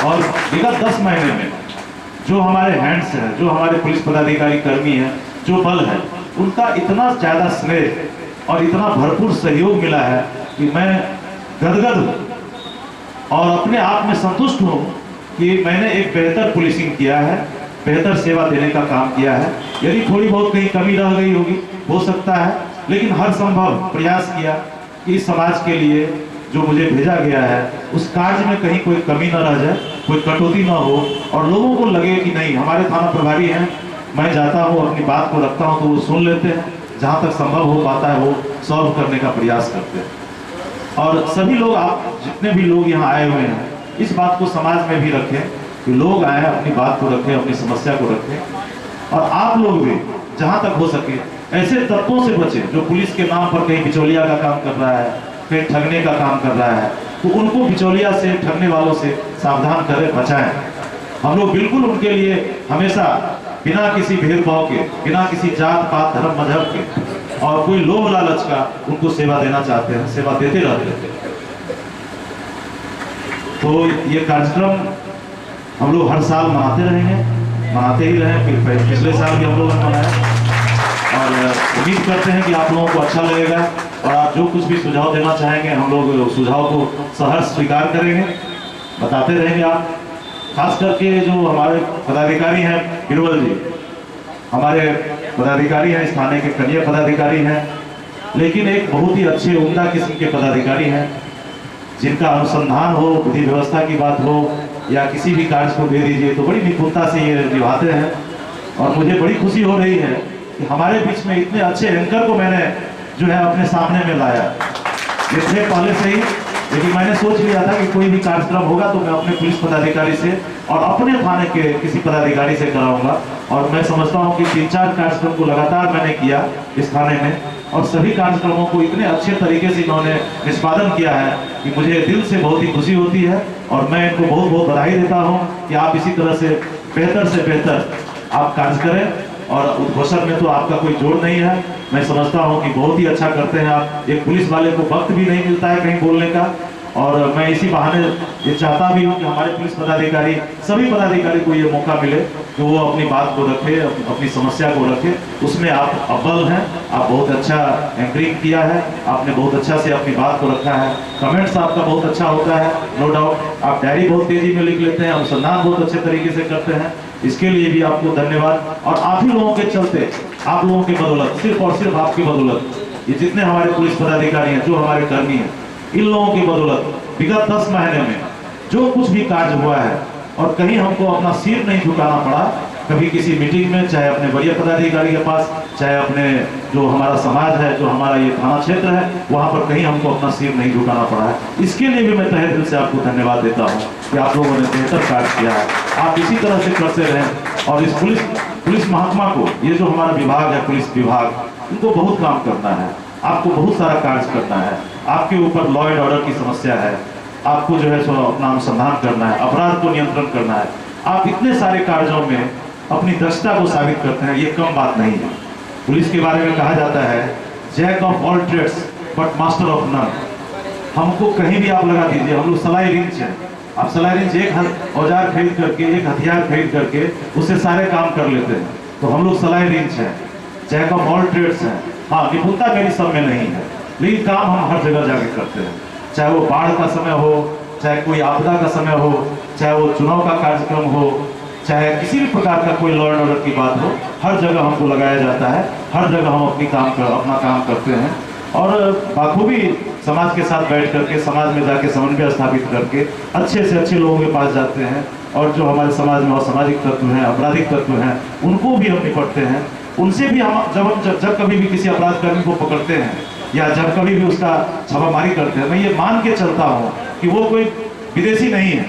और विगत 10 महीने में जो हमारे हैंड्स हैं, जो हमारे पुलिस पदाधिकारी कर्मी हैं, जो बल है, उनका इतना ज़्यादा स्नेह और इतना भरपूर सहयोग मिला है कि मैं गदगद हूँ और अपने आप में संतुष्ट हूँ कि मैंने एक बेहतर पुलिसिंग किया है, बेहतर सेवा देने का काम किया है। यदि थोड़ी बहुत कहीं कमी रह गई होगी, हो सकता है, लेकिन हर संभव प्रयास किया कि इस समाज के लिए जो मुझे भेजा गया है उस कार्य में कहीं कोई कमी न रह जाए, कोई कटौती न हो और लोगों को लगे कि नहीं हमारे थाना प्रभारी हैं, मैं जाता हूँ अपनी बात को रखता हूँ तो वो सुन लेते हैं, जहाँ तक संभव हो पाता है वो सॉल्व करने का प्रयास करते हैं। और सभी लोग, आप जितने भी लोग यहाँ आए हुए हैं, इस बात को समाज में भी रखें कि लोग आए अपनी बात को रखें, अपनी समस्या को रखें। और आप लोग भी जहाँ तक हो सके ऐसे तत्वों से बचें जो पुलिस के नाम पर कहीं बिचौलिया का काम कर रहा है, कहीं ठगने का काम कर रहा है, तो उनको बिचौलिया से, ठगने वालों से सावधान करें, बचाएं। हम लोग बिल्कुल उनके लिए हमेशा बिना किसी भेदभाव के, बिना किसी जात पात धर्म मजहब के और कोई लोभ लालच का उनको सेवा देना चाहते हैं, सेवा देते रहते हैं। तो ये कार्यक्रम हम लोग हर साल मनाते रहेंगे, मनाते ही रहे। पिछले साल भी हम लोगों ने मनाया और उम्मीद करते हैं कि आप लोगों को अच्छा लगेगा और आप जो कुछ भी सुझाव देना चाहेंगे हम लोग सुझाव को सहर्ष स्वीकार करेंगे, बताते रहेंगे। आप खास करके जो हमारे पदाधिकारी हैं, बिरबल जी हमारे पदाधिकारी हैं, इस थाने के कनीय पदाधिकारी हैं, लेकिन एक बहुत ही अच्छे उम्दा किस्म के पदाधिकारी हैं जिनका अनुसंधान हो, विधि व्यवस्था की बात हो या किसी भी कार्य को दे दीजिए तो बड़ी निपुणता से ये निभाते हैं। और मुझे बड़ी खुशी हो रही है कि हमारे बीच में इतने अच्छे एंकर को मैंने जो है अपने सामने में लाया। ये थे पहले से ही, लेकिन मैंने सोच लिया था कि कोई भी कार्यक्रम होगा तो मैं अपने पुलिस पदाधिकारी से और अपने थाने के किसी पदाधिकारी से कराऊंगा। और मैं समझता हूं कि 3-4 कार्यक्रम को लगातार मैंने किया इस थाने में और सभी कार्यक्रमों को इतने अच्छे तरीके से इन्होंने निष्पादन किया है कि मुझे दिल से बहुत ही खुशी होती है। और मैं इनको बहुत बहुत बधाई देता हूँ कि आप इसी तरह से बेहतर आप कार्य करें। और उद्घोषण में तो आपका कोई जोड़ नहीं है, मैं समझता हूं कि बहुत ही अच्छा करते हैं आप। एक पुलिस वाले को वक्त भी नहीं मिलता है कहीं बोलने का और मैं इसी बहाने ये चाहता भी हूं कि हमारे पुलिस पदाधिकारी, सभी पदाधिकारी को ये मौका मिले कि वो अपनी बात को रखे, अपनी समस्या को रखे। उसमें आप अव्वल हैं, आप बहुत अच्छा एंकरिंग किया है, आपने बहुत अच्छा से अपनी बात को रखा है, कमेंट्स आपका बहुत अच्छा होता है, नो डाउट। आप डायरी बहुत तेजी में लिख लेते हैं, अनुसंधान बहुत अच्छे तरीके से करते हैं, इसके लिए भी आपको धन्यवाद। और आप ही लोगों के चलते, आप लोगों की बदौलत, सिर्फ और सिर्फ आपकी बदौलत, ये जितने हमारे पुलिस पदाधिकारी हैं, जो हमारे कर्मी हैं, इन लोगों की बदौलत विगत 10 महीने में जो कुछ भी कार्य हुआ है और कहीं हमको अपना सिर नहीं झुकाना पड़ा, कभी किसी मीटिंग में, चाहे अपने वरीय पदाधिकारी के पास, चाहे अपने जो हमारा समाज है, जो हमारा ये थाना क्षेत्र है, वहाँ पर कहीं हमको अपना सिर नहीं झुकाना पड़ा है। इसके लिए भी मैं तहे दिल से आपको धन्यवाद देता हूँ कि आप लोगों ने बेहतर कार्य किया है। आप इसी तरह से करते रहें और इस पुलिस महकमा को, ये जो हमारा विभाग है पुलिस विभाग, इनको बहुत काम करना है, आपको बहुत सारा कार्य करना है। आपके ऊपर लॉ एंड ऑर्डर की समस्या है, आपको जो है सो अपना अनुसंधान करना है, अपराध को नियंत्रण करना है। आप इतने सारे कार्यों में अपनी दक्षता को साबित करते हैं, ये कम बात नहीं है। पुलिस के बारे में कहा जाता है jack of all trades but master of none. हमको कहीं भी आप लगा दीजिए, हम लोग सलाई रिंच हैं, आप सलाई रिंच एक औजार खरीद करके, एक हथियार खरीद करके उससे सारे काम कर लेते हैं, तो हम लोग सलाई रिंच हैं, जैक ऑफ ऑल ट्रेड्स हैं। हाँ, निपुणता मेरी सब में नहीं है, लेकिन काम हम हर जगह जाके करते हैं, चाहे वो बाढ़ का समय हो, चाहे कोई आपदा का समय हो, चाहे वो चुनाव का कार्यक्रम हो, चाहे किसी भी प्रकार का कोई लॉ एंड ऑर्डर की बात हो, हर जगह हमको लगाया जाता है, हर जगह हम अपना काम करते हैं। और बाखूबी समाज के साथ बैठ करके, समाज में जाके समन्वय स्थापित करके अच्छे से अच्छे लोगों के पास जाते हैं और जो हमारे समाज में असामाजिक तत्व हैं, आपराधिक तत्व हैं, उनको भी हम निपटते हैं। उनसे भी हम जब कभी भी किसी अपराध कर्मी को पकड़ते हैं या जब कभी भी उसका छापामारी करते हैं, मैं ये मान के चलता हूँ कि वो कोई विदेशी नहीं है,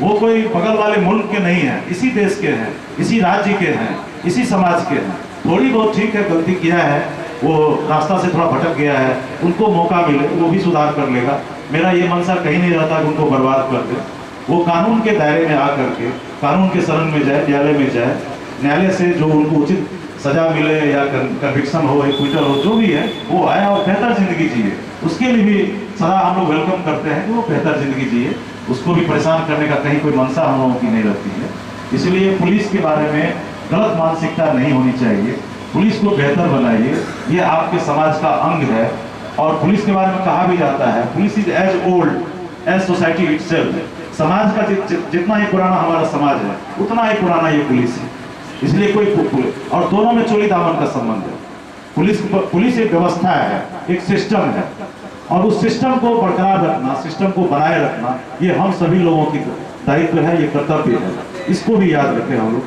वो कोई बगल वाले मुल्क के नहीं है, इसी देश के हैं, इसी राज्य के हैं, इसी समाज के हैं। थोड़ी बहुत ठीक है, गलती किया है, वो रास्ता से थोड़ा भटक गया है, उनको मौका मिले, वो भी सुधार कर लेगा। मेरा ये मनसा कहीं नहीं रहता कि उनको बर्बाद कर दे। वो कानून के दायरे में आकर के कानून के शरण में जाए, न्यायालय में जाए, न्यायालय से जो उनको उचित सजा मिले या कन्विक्शन हो, एक्विटल हो, जो भी है वो आए और बेहतर जिंदगी जिए। उसके लिए भी सदा हम लोग वेलकम करते हैं कि वो बेहतर जिंदगी जिए, उसको भी परेशान करने का कहीं कोई मंशा हम लोगों की नहीं रहती है। इसलिए पुलिस के बारे में गलत मानसिकता नहीं होनी चाहिए, पुलिस को बेहतर बनाइए, ये आपके समाज का अंग है। और पुलिस के बारे में कहा भी जाता है police is as old as society itself. समाज का जितना ही पुराना हमारा समाज है उतना ही पुराना ये पुलिस है। इसलिए कोई और दोनों में चोरी दामन का संबंध है। पुलिस एक व्यवस्था है, एक सिस्टम है। और उस सिस्टम को बरकरार रखना, सिस्टम को बनाए रखना, ये हम सभी लोगों की दायित्व है, ये कर्तव्य है। इसको भी याद रखें हम लोग,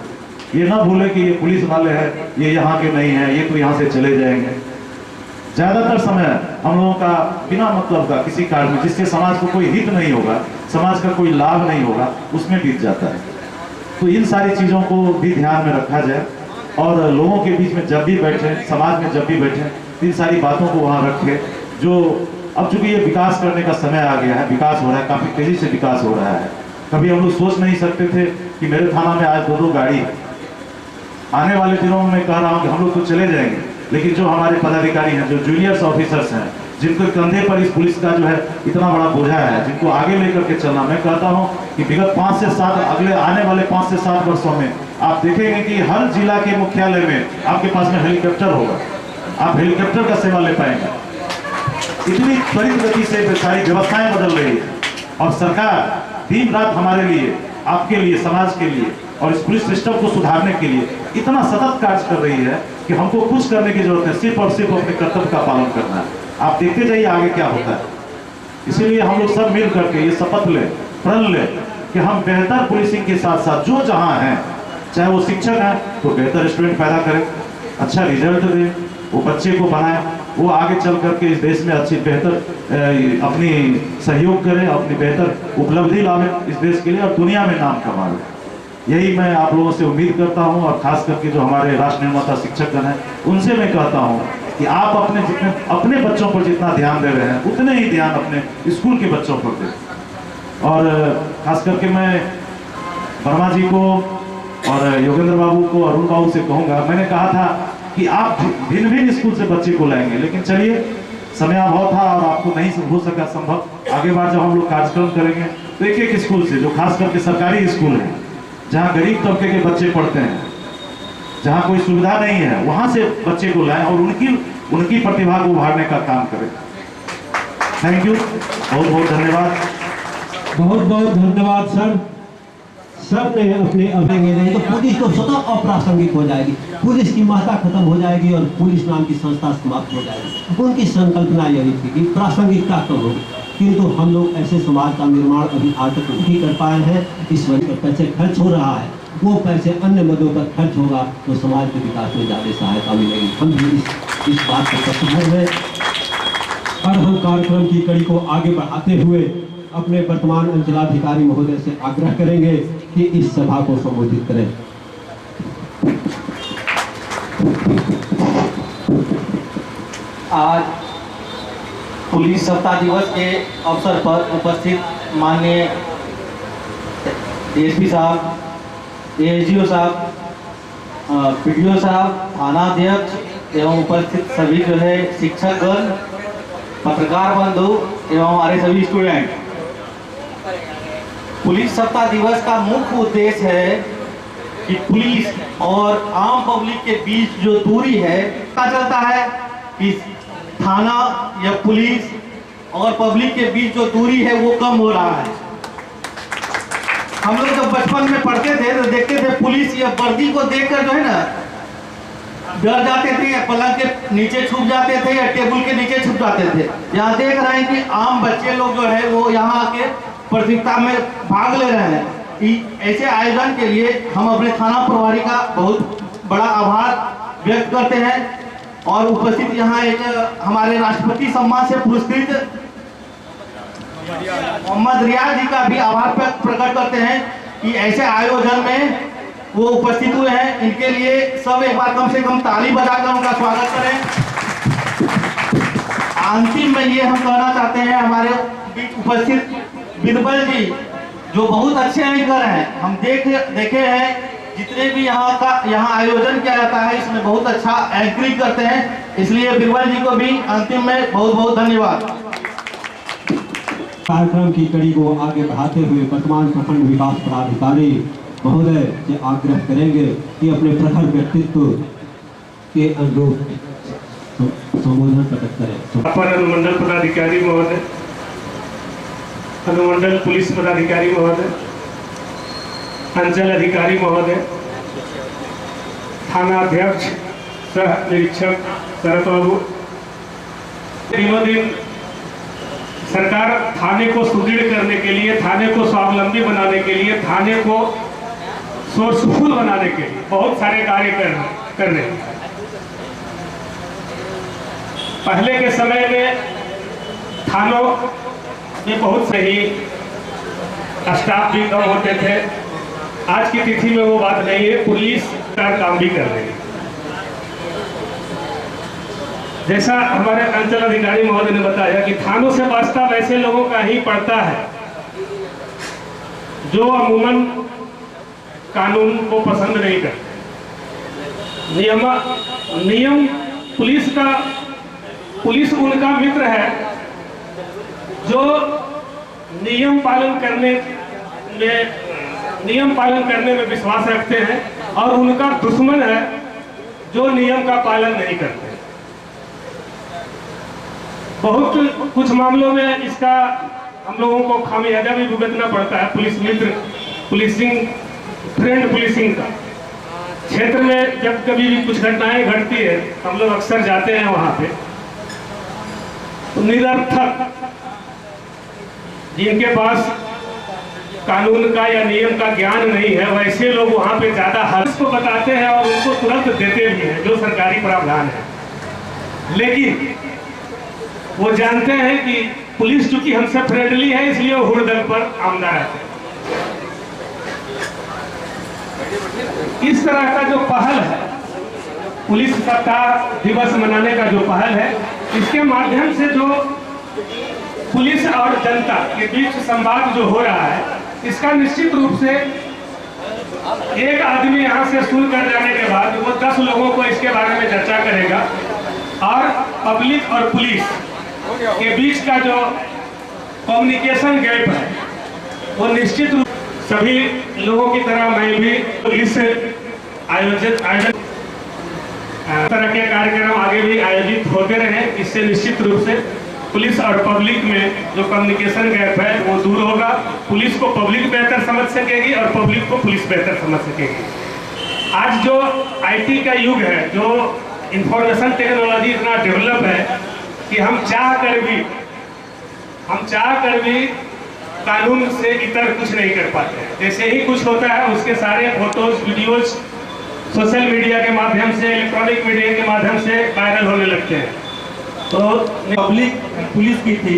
ये ना भूलें कि ये पुलिस वाले हैं, ये यहाँ के नहीं हैं, ये तो यहाँ से चले जाएंगे। ज़्यादातर समय हम लोगों का बिना मतलब का किसी कार्य में जिससे समाज को कोई हित नहीं होगा, समाज का कोई लाभ नहीं होगा, उसमें बीत जाता है। तो इन सारी चीज़ों को भी ध्यान में रखा जाए और लोगों के बीच में जब भी बैठे, समाज में जब भी बैठे, इन सारी बातों को वहाँ रखें। जो अब चूंकि ये विकास करने का समय आ गया है, विकास हो रहा है, काफ़ी तेज़ी से विकास हो रहा है। कभी हम लोग सोच नहीं सकते थे कि मेरे थाना में आज 2-2 गाड़ी, आने वाले दिनों में मैं कह रहा हूँ कि हम लोग तो चले जाएंगे, लेकिन जो हमारे पदाधिकारी हैं, जो जूनियर्स ऑफिसर्स हैं, जिनके कंधे पर इस पुलिस का जो है इतना बड़ा बोझा है, जिनको आगे लेकर के चलना, मैं कहता हूँ कि विगत 5 से 7 अगले आने वाले 5 से 7 वर्षों में आप देखेंगे कि हर जिला के मुख्यालय में आपके पास में हेलीकॉप्टर होगा, आप हेलीकॉप्टर का सेवा ले पाएंगे। इतनी त्वरित गति से सारी व्यवस्थाएं बदल रही है और सरकार दिन रात हमारे लिए, आपके लिए, समाज के लिए और इस पुलिस सिस्टम को सुधारने के लिए इतना सतत कार्य कर रही है कि हमको कुछ करने की जरूरत है, सिर्फ और सिर्फ अपने कर्तव्य का पालन करना है। आप देखते जाइए आगे क्या होता है। इसीलिए हम लोग सब मिल करके ये शपथ लें, प्रण लें कि हम बेहतर पुलिसिंग के साथ साथ जो जहाँ हैं, चाहे वो शिक्षक हैं तो बेहतर स्टूडेंट पैदा करें, अच्छा रिजल्ट दें, वो बच्चे को बनाएं, वो आगे चल करके इस देश में अच्छी बेहतर अपनी सहयोग करें, अपनी बेहतर उपलब्धि लावें इस देश के लिए और दुनिया में नाम कमाएं। यही मैं आप लोगों से उम्मीद करता हूं और खास करके जो हमारे राष्ट्र निर्माता शिक्षकगण हैं, उनसे मैं कहता हूं कि आप अपने बच्चों पर जितना ध्यान दे रहे हैं, उतने ही ध्यान अपने स्कूल के बच्चों पर दें। और खास करके मैं वर्मा जी को और योगेंद्र बाबू को, अरुण बाबू से कहूँगा, मैंने कहा था कि आप भिन्न भिन्न स्कूल से बच्चे को लाएंगे, लेकिन चलिए समय अभाव था और आपको नहीं हो सका संभव। आगे बार जब हम लोग कार्यक्रम करेंगे तो एक स्कूल से, जो खास करके सरकारी स्कूल है, जहाँ गरीब तबके के बच्चे पढ़ते हैं, जहाँ कोई सुविधा नहीं है, वहाँ से बच्चे को लाएं और उनकी प्रतिभा को उभारने का काम करें। थैंक यू, बहुत बहुत धन्यवाद। बहुत बहुत धन्यवाद सर। सर ने अपने अभेंगे नहीं तो पुलिस तो स्वतः अप्रासंगिक हो जाएगी, पुलिस की महत्ता खत्म हो जाएगी और पुलिस नाम की संस्था समाप्त हो जाएगी। उनकी संकल्पना यही थी कि प्रासंगिकता कम होगी, किंतु हम लोग ऐसे समाज का निर्माण अभी आज तक नहीं कर पाए हैं। इस वजह पर पैसे खर्च हो रहा है, वो पैसे अन्य मदों पर खर्च होगा तो समाज के विकास में ज़्यादा सहायता मिलेगी। हम भी इस बात पर प्रतिबद्ध हैं और हम कार्यक्रम की कड़ी को आगे बढ़ाते हुए अपने वर्तमान अंचलाधिकारी महोदय से आग्रह करेंगे कि इस सभा को संबोधित करें। आज पुलिस सप्ताह दिवस के अवसर पर उपस्थित माननीय डीएसपी साहब, एएसडीओ साहब, पीडीओ साहब, थाना अध्यक्ष एवं उपस्थित सभी जो है शिक्षकगण, पत्रकार बंधु एवं हमारे सभी स्टूडेंट, पुलिस सप्ताह दिवस का मुख्य उद्देश्य है कि पुलिस और आम पब्लिक के बीच जो दूरी है, पता चलता है कि थाना या पुलिस और पब्लिक के बीच जो दूरी है वो कम हो रहा है। हम लोग जब बचपन में पढ़ते थे तो देखते थे पुलिस या वर्दी को देखकर जो है ना डर जाते थे, या पलंग के नीचे छुप जाते थे या टेबल के नीचे छुप जाते थे। यहाँ देख रहे हैं कि आम बच्चे लोग जो है वो यहाँ आके प्रतियोगिता में भाग ले रहे हैं। ऐसे आयोजन के लिए हम अपने थाना प्रभारी का बहुत बड़ा आभार व्यक्त करते हैं और उपस्थित यहाँ एक हमारे राष्ट्रपति सम्मान से पुरस्कृत मोहम्मद रियाज जी का भी आभार प्रकट करते हैं कि ऐसे आयोजन में वो उपस्थित हुए हैं। इनके लिए सब एक बार कम से कम ताली बजाकर उनका स्वागत करें। अंतिम में ये हम कहना चाहते हैं, हमारे बीच उपस्थित बिरबल जी जो बहुत अच्छे एंकर हैं, हम देखे हैं जितने भी यहाँ आयोजन किया जाता है इसमें बहुत अच्छा एंकरिंग करते हैं, इसलिए बिरबल जी को भी अंतिम में बहुत बहुत धन्यवाद। कार्यक्रम की कड़ी को आगे बढ़ाते हुए वर्तमान प्रखंड विकास पदाधिकारी महोदय से आग्रह करेंगे कि अपने प्रखर व्यक्तित्व के अनुरूप संबोधन प्रकट करें। अपर अनुमंडल पदाधिकारी महोदय, अनुमंडल पुलिस पदाधिकारी महोदय, अंचल अधिकारी महोदय, थाना अध्यक्ष, सह निरीक्षक शरद बाबू, दिनों दिन सरकार थाने को सुदृढ़ करने के लिए, थाने को स्वावलंबी बनाने के लिए, थाने को सोर्सफुल बनाने के लिए बहुत सारे कार्य कर रहे हैं। पहले के समय में थानों में बहुत सही स्टाफ भी कम होते थे। आज की तिथि में वो बात नहीं है, पुलिस का काम भी कर रही है। जैसा हमारे अंचल अधिकारी महोदय ने बताया कि थानों से वास्ता वैसे लोगों का ही पड़ता है जो अमूमन कानून को पसंद नहीं करते। नियम पुलिस उनका मित्र है जो नियम पालन करने में विश्वास रखते हैं, और उनका दुश्मन है जो नियम का पालन नहीं करते। बहुत कुछ मामलों में इसका हम लोगों को खामियाजा भी भुगतना पड़ता है। पुलिस मित्र फ्रेंड पुलिसिंग का क्षेत्र में जब कभी भी कुछ घटनाएं घटती है, हम लोग अक्सर जाते हैं वहां पे, तो निरर्थक जिनके पास कानून का या नियम का ज्ञान नहीं है, वैसे लोग वहां पे ज्यादा हर्ष को बताते हैं और उनको तुरंत देते भी हैं जो सरकारी प्रावधान है। लेकिन वो जानते हैं कि पुलिस चूंकि हमसे फ्रेंडली है, इसलिए वो हुड़दंग पर आमदा रहते हैं। इस तरह का जो पहल है, पुलिस सप्ताह दिवस मनाने का जो पहल है, इसके माध्यम से जो पुलिस और जनता के बीच संवाद जो हो रहा है, इसका निश्चित रूप से एक आदमी यहाँ से सुनकर जाने के बाद वो 10 लोगों को इसके बारे में चर्चा करेगा, और पब्लिक और पुलिस के बीच का जो कम्युनिकेशन गैप है वो निश्चित रूप सभी लोगों की तरह मैं भी इस आयोजित तरह के कार्यक्रम आगे भी आयोजित होते रहे। इससे निश्चित रूप से पुलिस और पब्लिक में जो कम्युनिकेशन गैप है वो दूर होगा। पुलिस को पब्लिक बेहतर समझ सकेगी और पब्लिक को पुलिस बेहतर समझ सकेगी। आज जो आईटी का युग है, जो इंफॉर्मेशन टेक्नोलॉजी इतना डेवलप है कि हम चाह कर भी कानून से इतर कुछ नहीं कर पाते। जैसे ही कुछ होता है उसके सारे फोटोज वीडियोज सोशल मीडिया के माध्यम से, इलेक्ट्रॉनिक मीडिया के माध्यम से वायरल होने लगते हैं। तो पब्लिक पुलिस की थी।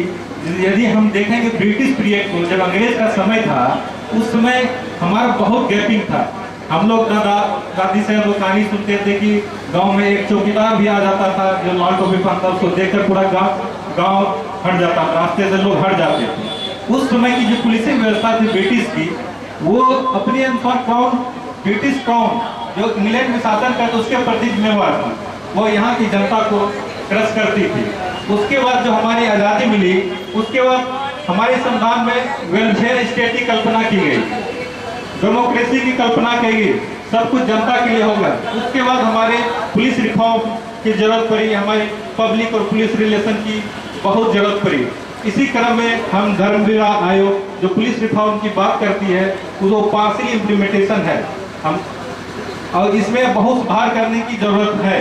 यदि हम देखें कि ब्रिटिश पीरियड को, जब अंग्रेज का समय था, उस समय हमारा बहुत गैपिंग था। हम लोग दादी से लोग कहानी सुनते थे कि गांव में एक चौकीदार भी आ जाता था जो लाल टोपी पहनता, उसको देखकर पूरा गांव हट जाता था, रास्ते से लोग हट जाते थे। उस समय की जो पुलिसिंग व्यवस्था थी ब्रिटिश की, वो अपने अनुसार ब्रिटिश कौन जो इंग्लैंड में शासन करते उसके प्रति जिम्मेवार थी। वो यहाँ की जनता को क्रश करती थी। उसके बाद जो हमारी आज़ादी मिली, उसके बाद हमारे संविधान में वेलफेयर स्टेट की कल्पना की गई, डेमोक्रेसी की कल्पना की गई, सब कुछ जनता के लिए होगा। उसके बाद हमारे पुलिस रिफॉर्म की जरूरत पड़ी, हमारे पब्लिक और पुलिस रिलेशन की बहुत जरूरत पड़ी। इसी क्रम में हम धर्मवीर आयोग जो पुलिस रिफॉर्म की बात करती है, वो पार्शियल इम्प्लीमेंटेशन है, हम और इसमें बहुत सुधार करने की जरूरत है।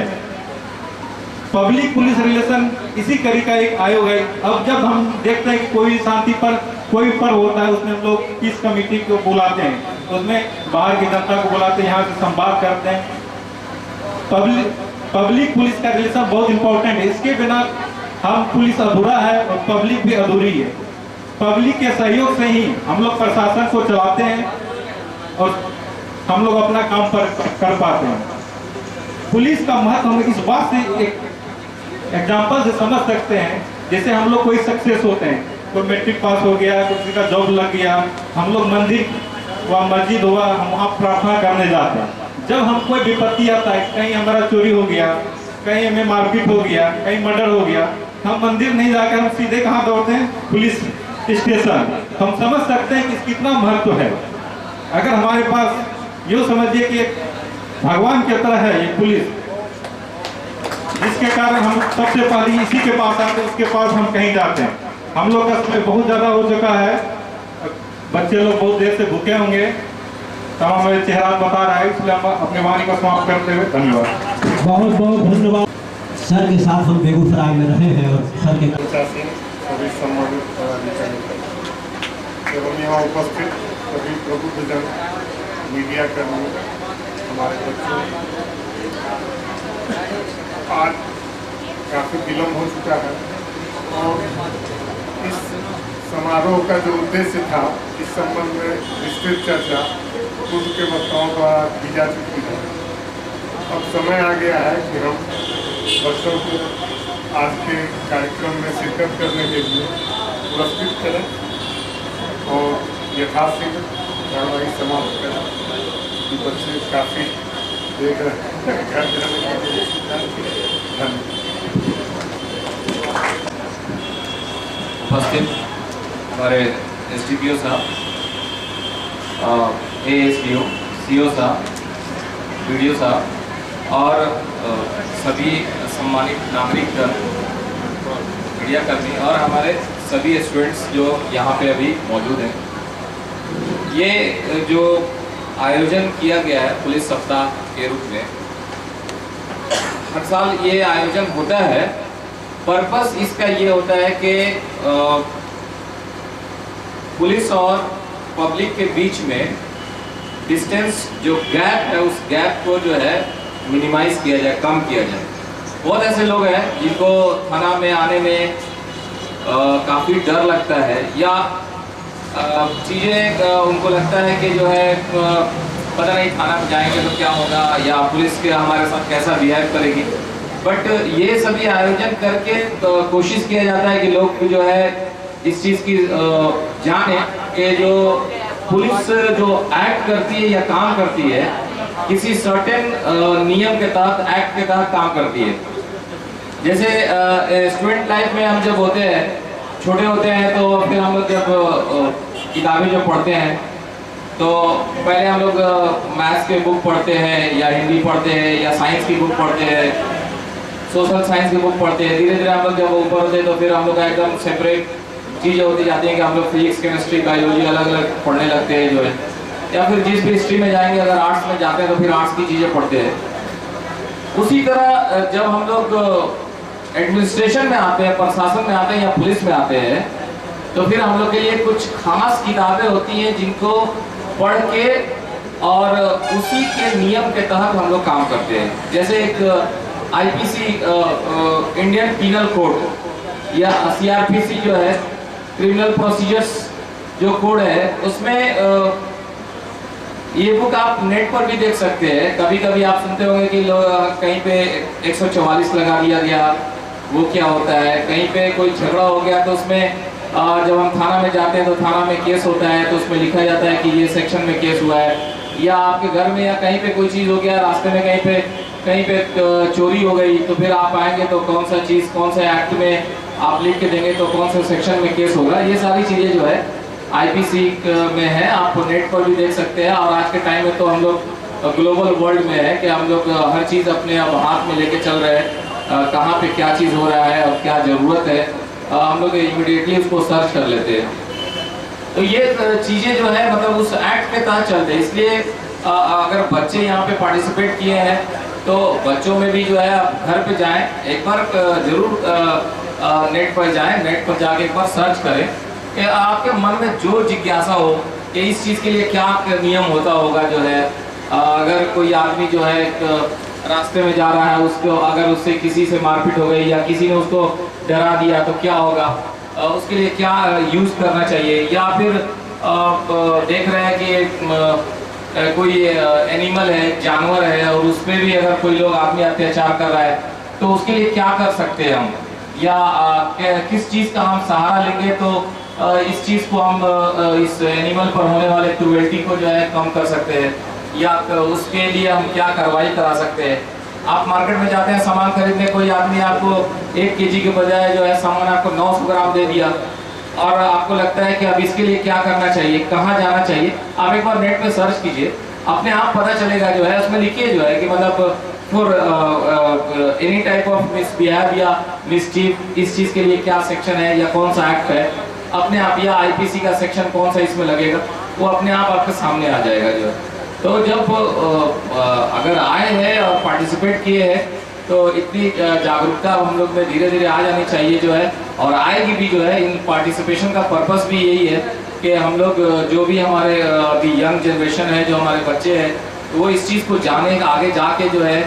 पब्लिक पुलिस रिलेशन इसी कड़ी का एक आयोग है। अब जब हम देखते हैं कि कोई शांति पर कोई पर्व होता है, उसमें हम लोग पीस कमेटी को बुलाते हैं, उसमें बाहर की जनता को बुलाते हैं, यहाँ से संवाद करते हैं। पब्लिक पुलिस का रिलेशन बहुत इंपॉर्टेंट है। इसके बिना हम पुलिस अधूरा है और पब्लिक भी अधूरी है। पब्लिक के सहयोग से ही हम लोग प्रशासन को चलाते हैं और हम लोग अपना काम कर पाते हैं। पुलिस का महत्व हम इस बात से एक एग्जाम्पल से समझ सकते हैं। जैसे हम लोग कोई सक्सेस होते हैं, कोई मैट्रिक पास हो गया, किसी का जॉब लग गया, हम लोग मंदिर व मस्जिद हुआ, हम वहाँ प्रार्थना करने जाते हैं। जब हम कोई विपत्ति आता है, कहीं हमारा चोरी हो गया, कहीं हमें मारपीट हो गया, कहीं मर्डर हो गया, हम मंदिर नहीं जाकर हम सीधे कहाँ दौड़ते हैं? Police station. हम समझ सकते हैं कि कितना महत्व है। अगर हमारे पास यूँ समझिए कि एक भगवान की तरह है ये पुलिस, जिसके कारण हम सबसे पहले इसी के पास आते हैं, उसके पास हम कहीं जाते हैं। हम लोग का समय बहुत ज़्यादा हो चुका है, बच्चे लोग बहुत देर से भूखे होंगे, तब हमें चेहरा बता रहा है, इसलिए हम अपने वाणी को समाप्त करते हुए धन्यवाद। बहुत बहुत धन्यवाद। सर के साथ हम बेगूसराय में रहे हैं और सर के सभी सम्मानित पदाधिकारी एवं यहाँ उपस्थित सभी प्रबुद्धजन, मीडिया कर्मी, हमारे बच्चों, आज काफ़ी विलम्ब हो चुका है और इस समारोह का जो उद्देश्य था इस संबंध में विस्तृत चर्चा पूर्व के वक्ताओं द्वारा की जा चुकी है। अब समय आ गया है कि हम बच्चों को आज के कार्यक्रम में शिरकत करने के लिए पुरस्कृत करें और यथाशीघ्र कार्यवाही समाप्त करें कि बच्चे काफ़ी देख रहे हैं घर जाने के लिए। धन्यवाद। उपस्थित हमारे SDPO साहब, ASDO, CO साहब, BDO साहब और सभी सम्मानित नागरिकगण, मीडिया कर्मी और हमारे सभी स्टूडेंट्स जो यहाँ पे अभी मौजूद हैं। ये जो आयोजन किया गया है पुलिस सप्ताह के रूप में, हर साल ये आयोजन होता है। पर्पस इसका ये होता है कि पुलिस और पब्लिक के बीच में डिस्टेंस जो गैप है उस गैप को जो है मिनिमाइज किया जाए, कम किया जाए। बहुत ऐसे लोग हैं जिनको थाना में आने में काफ़ी डर लगता है या चीज़ें उनको लगता है कि जो है पता नहीं थाना में जाएंगे तो क्या होगा या पुलिस के हमारे साथ कैसा बिहेव करेगी। बट ये सभी आयोजन करके तो कोशिश किया जाता है कि लोग जो है इस चीज़ की जाने कि जो पुलिस जो एक्ट करती है या काम करती है किसी सर्टेन नियम के तहत, एक्ट के तहत काम करती है। जैसे स्टूडेंट लाइफ में हम जब होते हैं, छोटे होते हैं, तो फिर हम लोग जब किताबें जब पढ़ते हैं तो पहले हम लोग मैथ्स के बुक पढ़ते हैं या हिंदी पढ़ते हैं या साइंस की बुक पढ़ते हैं, सोशल साइंस की बुक पढ़ते हैं। धीरे धीरे हम लोग जब ऊपर होते हैं तो फिर हम लोग एकदम सेपरेट चीज़ें होती जाती हैं कि हम लोग फिजिक्स, केमिस्ट्री, बायोलॉजी अलग अलग पढ़ने लगते हैं जो है, या फिर जिस भी स्ट्रीम में जाएंगे, अगर आर्ट्स में जाते हैं तो फिर आर्ट्स की चीज़ें पढ़ते हैं। उसी तरह जब हम लोग एडमिनिस्ट्रेशन में आते हैं, प्रशासन में आते हैं या पुलिस में आते हैं, तो फिर हम लोग के लिए कुछ खास किताबें होती हैं जिनको पढ़ के और उसी के नियम के तहत हम लोग काम करते हैं। जैसे एक IPC इंडियन पीनल कोड या CRPC जो है, क्रिमिनल प्रोसीजर्स जो कोड है, उसमें ये बुक आप नेट पर भी देख सकते हैं। कभी कभी आप सुनते होंगे कि लोग कहीं पे 144 लगा दिया गया, वो क्या होता है। कहीं पे कोई झगड़ा हो गया तो उसमें जब हम थाना में जाते हैं तो थाना में केस होता है तो उसमें लिखा जाता है कि ये सेक्शन में केस हुआ है। या आपके घर में या कहीं पे कोई चीज़ हो गया, रास्ते में कहीं पे चोरी हो गई, तो फिर आप आएंगे तो कौन सा चीज़, कौन से एक्ट में आप लिख के देंगे तो कौन से सेक्शन में केस होगा। ये सारी चीज़ें जो है IPC में है, आप नेट पर भी देख सकते हैं। और आज के टाइम में तो हम लोग ग्लोबल वर्ल्ड में है कि हम लोग हर चीज़ अपने अब हाथ में लेके चल रहे हैं, कहाँ पे क्या चीज़ हो रहा है और क्या ज़रूरत है, हम लोग इमीडिएटली उसको सर्च कर लेते हैं। तो ये चीज़ें जो है मतलब उस एक्ट के तहत चलते हैं। इसलिए अगर बच्चे यहाँ पे पार्टिसिपेट किए हैं तो बच्चों में भी जो है आप घर पे जाएं, एक बार ज़रूर नेट पर जाएं, नेट पर जाके एक बार सर्च करें कि आपके मन में जो जिज्ञासा हो कि इस चीज़ के लिए क्या नियम होता होगा। जो है अगर कोई आदमी जो है एक रास्ते में जा रहा है, उसको अगर उससे किसी से मारपीट हो गई या किसी ने उसको डरा दिया तो क्या होगा, उसके लिए क्या यूज़ करना चाहिए। या फिर देख रहे हैं कि कोई एनिमल है, जानवर है, और उस पर भी अगर कोई लोग आदमी अत्याचार कर रहा है तो उसके लिए क्या कर सकते हैं हम, या किस चीज़ का हम सहारा लेंगे तो इस चीज़ को हम इस एनिमल पर होने वाले क्रूएल्टी को जो है कम कर सकते हैं, या उसके लिए हम क्या कार्रवाई करा सकते हैं। आप मार्केट में जाते हैं सामान खरीदने, कोई आदमी आपको 1 kg के बजाय जो है सामान आपको 900 ग्राम दे दिया और आपको लगता है कि अब इसके लिए क्या करना चाहिए, कहाँ जाना चाहिए। आप एक बार नेट पे सर्च कीजिए, अपने आप पता चलेगा। जो है उसमें लिखिए जो है कि मतलब for any type of misbehave या मिसचीफ, इस चीज़ के लिए क्या सेक्शन है या कौन सा एक्ट है, अपने आप, या IPC का सेक्शन कौन सा इसमें लगेगा, वो अपने आप आपके सामने आ जाएगा। जो है तो जब अगर आए हैं और पार्टिसिपेट किए हैं तो इतनी जागरूकता हम लोग में धीरे धीरे आ जानी चाहिए जो है, और आएगी भी जो है। इन पार्टिसिपेशन का पर्पस भी यही है कि हम लोग जो भी हमारे अभी यंग जनरेशन है, जो हमारे बच्चे हैं, तो वो इस चीज़ को जाने, आगे जाके जो है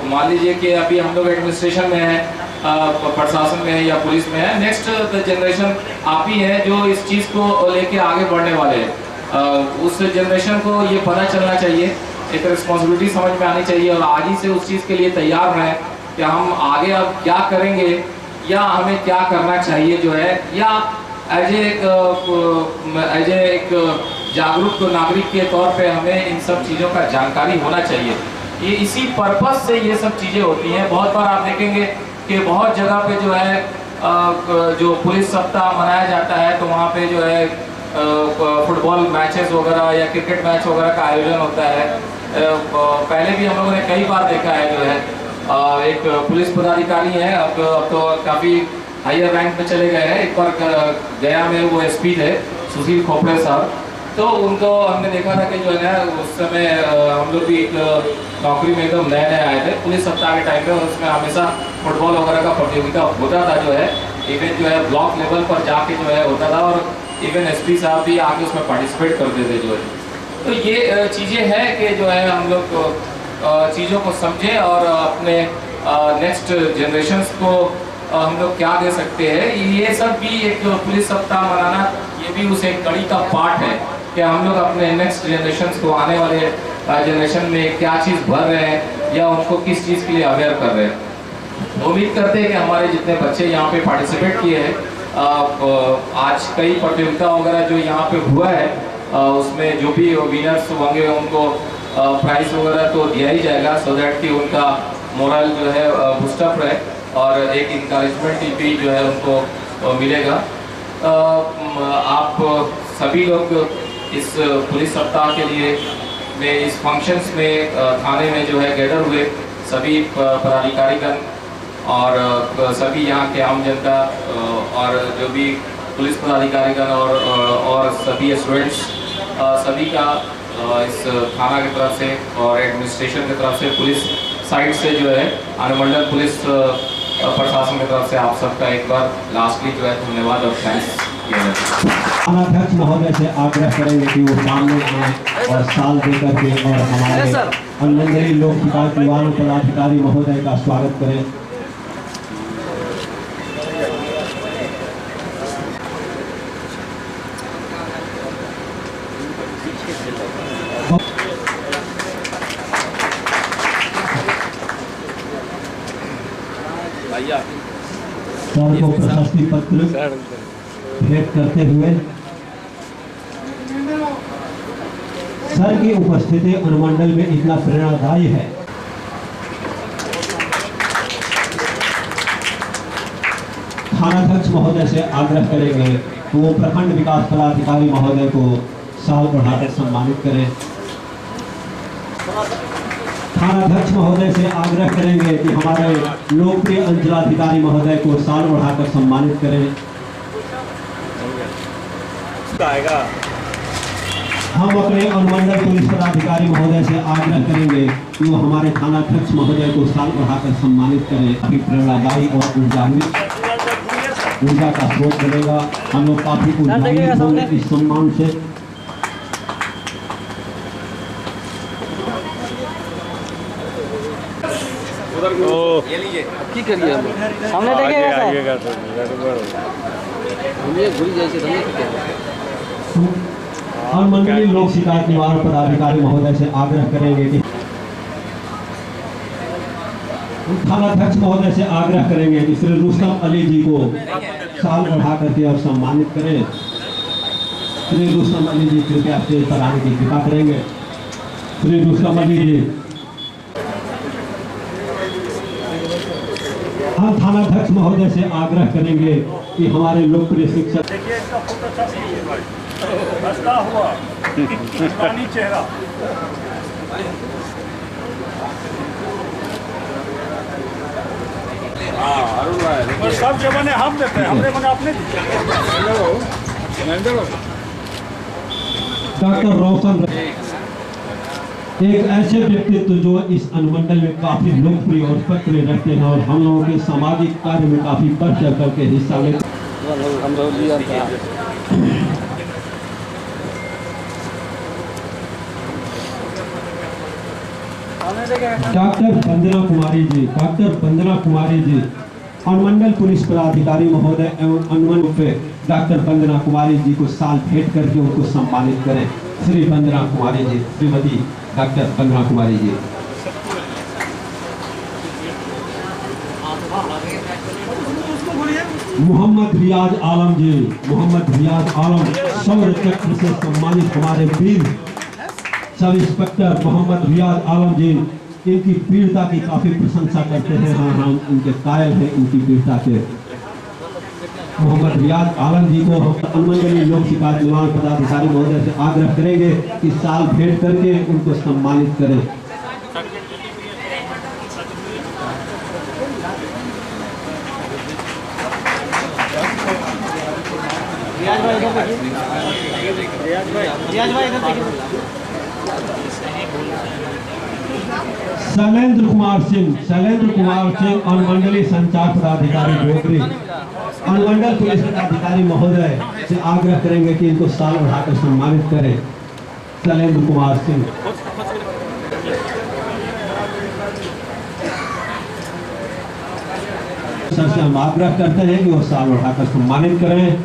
मान लीजिए कि अभी हम लोग एडमिनिस्ट्रेशन में है, प्रशासन में है या पुलिस में है, नेक्स्ट जनरेशन आप ही है जो इस चीज़ को लेके आगे बढ़ने वाले हैं। उस जनरेशन को ये पता चलना चाहिए, एक रिस्पॉन्सिबिलिटी समझ में आनी चाहिए, और आज ही से उस चीज़ के लिए तैयार रहें कि हम आगे अब क्या करेंगे या हमें क्या करना चाहिए जो है, या एज एक जागरूक नागरिक के तौर पे हमें इन सब चीज़ों का जानकारी होना चाहिए। ये इसी पर्पस से ये सब चीज़ें होती हैं। बहुत बार आप देखेंगे कि बहुत जगह पे जो है जो पुलिस सप्ताह मनाया जाता है, तो वहाँ पे जो है फुटबॉल मैचेस वगैरह या क्रिकेट मैच वगैरह का आयोजन होता है। पहले भी हम लोगों ने कई बार देखा है जो है एक पुलिस पदाधिकारी है, अब तो काफ़ी हायर रैंक में चले गए हैं। एक बार गया में वो एसपी थे सुशील खोपड़े साहब, तो उनको हमने देखा था कि जो है ना उस समय हम लोग भी एक नौकरी में एकदम नए नए आए थे पुलिस सप्ताह के टाइम पे, और उसमें हमेशा फुटबॉल वगैरह का प्रतियोगिता होता था जो है, इवेंट जो है ब्लॉक लेवल पर जाके जो है होता था, और इवन एसपी साहब भी आके उसमें पार्टिसिपेट करते थे जो है। तो ये चीज़ें हैं कि जो है हम लोग चीज़ों को समझें और अपने नेक्स्ट जनरेशन्स को हम लोग क्या दे सकते हैं। ये सब भी एक पुलिस सप्ताह मनाना, ये भी उस एक कड़ी का पार्ट है कि हम लोग अपने नेक्स्ट जनरेशन्स को, आने वाले जनरेशन में क्या चीज़ भर रहे हैं या उनको किस चीज़ के लिए अवेयर कर रहे हैं। उम्मीद करते हैं कि हमारे जितने बच्चे यहाँ पे पार्टिसिपेट किए हैं, आज कई प्रतियोगिता वगैरह जो यहाँ पे हुआ है, उसमें जो भी विनर्स होंगे उनको प्राइज़ वगैरह तो दिया ही जाएगा, सो दैट कि उनका मोरल जो है बूस्टअप रहे और एक इंकरेजमेंट भी जो है उनको मिलेगा। आप सभी लोग इस पुलिस सप्ताह के लिए में इस फंक्शंस में थाने में जो है गैदर हुए सभी पदाधिकारीगण और सभी यहाँ के आम जनता और जो भी पुलिस पदाधिकारीगण और सभी स्टूडेंट्स, सभी का इस थाना की तरफ से और एडमिनिस्ट्रेशन की तरफ से, पुलिस साइड से जो है अनुमंडल पुलिस प्रशासन की तरफ से आप सबका एक बार लास्टली जो है धन्यवाद और थैंक्स किया जाए। अध्यक्ष महोदय से आग्रह करेंगे कि वो सामने आए और साल देकर के और हमारे अनुमंडलीय लोक शिकायत निवारण पदाधिकारी महोदय का स्वागत करें। सर को प्रशस्ति पत्र भेंट करते हुए सर की उपस्थिति अनुमंडल में इतना प्रेरणादायी है। थानाध्यक्ष महोदय से आग्रह करेंगे कि वो प्रखंड विकास पदाधिकारी महोदय को साल बढ़ाकर सम्मानित करें। थानाध्यक्ष महोदय से आग्रह करेंगे कि हमारे लोकप्रिय अंचलाधिकारी महोदय को साल बढ़ाकर सम्मानित करें। हम अपने अनुमंडल पुलिस पदाधिकारी महोदय से आग्रह करेंगे कि वो हमारे थानाध्यक्ष महोदय को साल बढ़ाकर सम्मानित करें। काफी प्रेरणादायी और ऊर्जा का स्रोत बनेगा। हम लोग काफी उत्साहित होंगे इस सम्मान से। ये लीजिए की करिए सामने देखिएगा और मंडलीय लोक शिकायत निवारण पदाधिकारी महोदय से आग्रह करेंगे कि थानाध्यक्ष महोदय से आग्रह करेंगे कि श्री रुस्तम अली जी को साल बढ़ा करके और सम्मानित करें। श्री रुस्तम अली जी कृपया स्टेज पर आने की कृपा करेंगे। श्री रुस्तम अली जी। हम थानाध्यक्ष महोदय से आग्रह करेंगे कि हमारे लोकप्रिय शिक्षक चेहरा सब जो बने हम देते हैं, हमने बने अपने डॉक्टर रोशन एक ऐसे व्यक्तित्व जो इस अनुमंडल में काफी लोकप्रिय और सक्रिय रहते हैं और हम लोगों के सामाजिक कार्य में काफी बढ़ चढ़ करके हिस्सा लेते डॉक्टर वंदना कुमारी जी अनुमंडल पुलिस पदाधिकारी महोदय एवं अनुमंडल पे डॉक्टर वंदना कुमारी जी को साल भेंट करके उनको सम्मानित करें। श्री वंदना कुमारी जी, श्रीमती डॉक्टर वंदना कुमारी जी। मोहम्मद रियाज आलम जी, मोहम्मद रियाज आलम शौर्य चक्र से सम्मानित हमारे वीर सब इंस्पेक्टर मोहम्मद रियाज आलम जी, इनकी वीरता की काफी प्रशंसा करते हैं। हम उनके कायल हैं इनकी वीरता के। मोहम्मद रियाज आलम जी को हम अनुमंडलीय लोक शिकायत निवारण पदाधिकारी महोदय से आग्रह करेंगे कि साल भेंट करके उनको सम्मानित करें। शैलेंद्र कुमार सिंह अनुमंडलीय संचार पदाधिकारी डोगरी, अनुमंडल पुलिस पदाधिकारी महोदय से आग्रह करेंगे कि इनको साल बढ़ाकर सम्मानित करें। शैलेंद्र कुमार सिंह। सर से हम आग्रह करते हैं कि वो साल बढ़ाकर सम्मानित करें।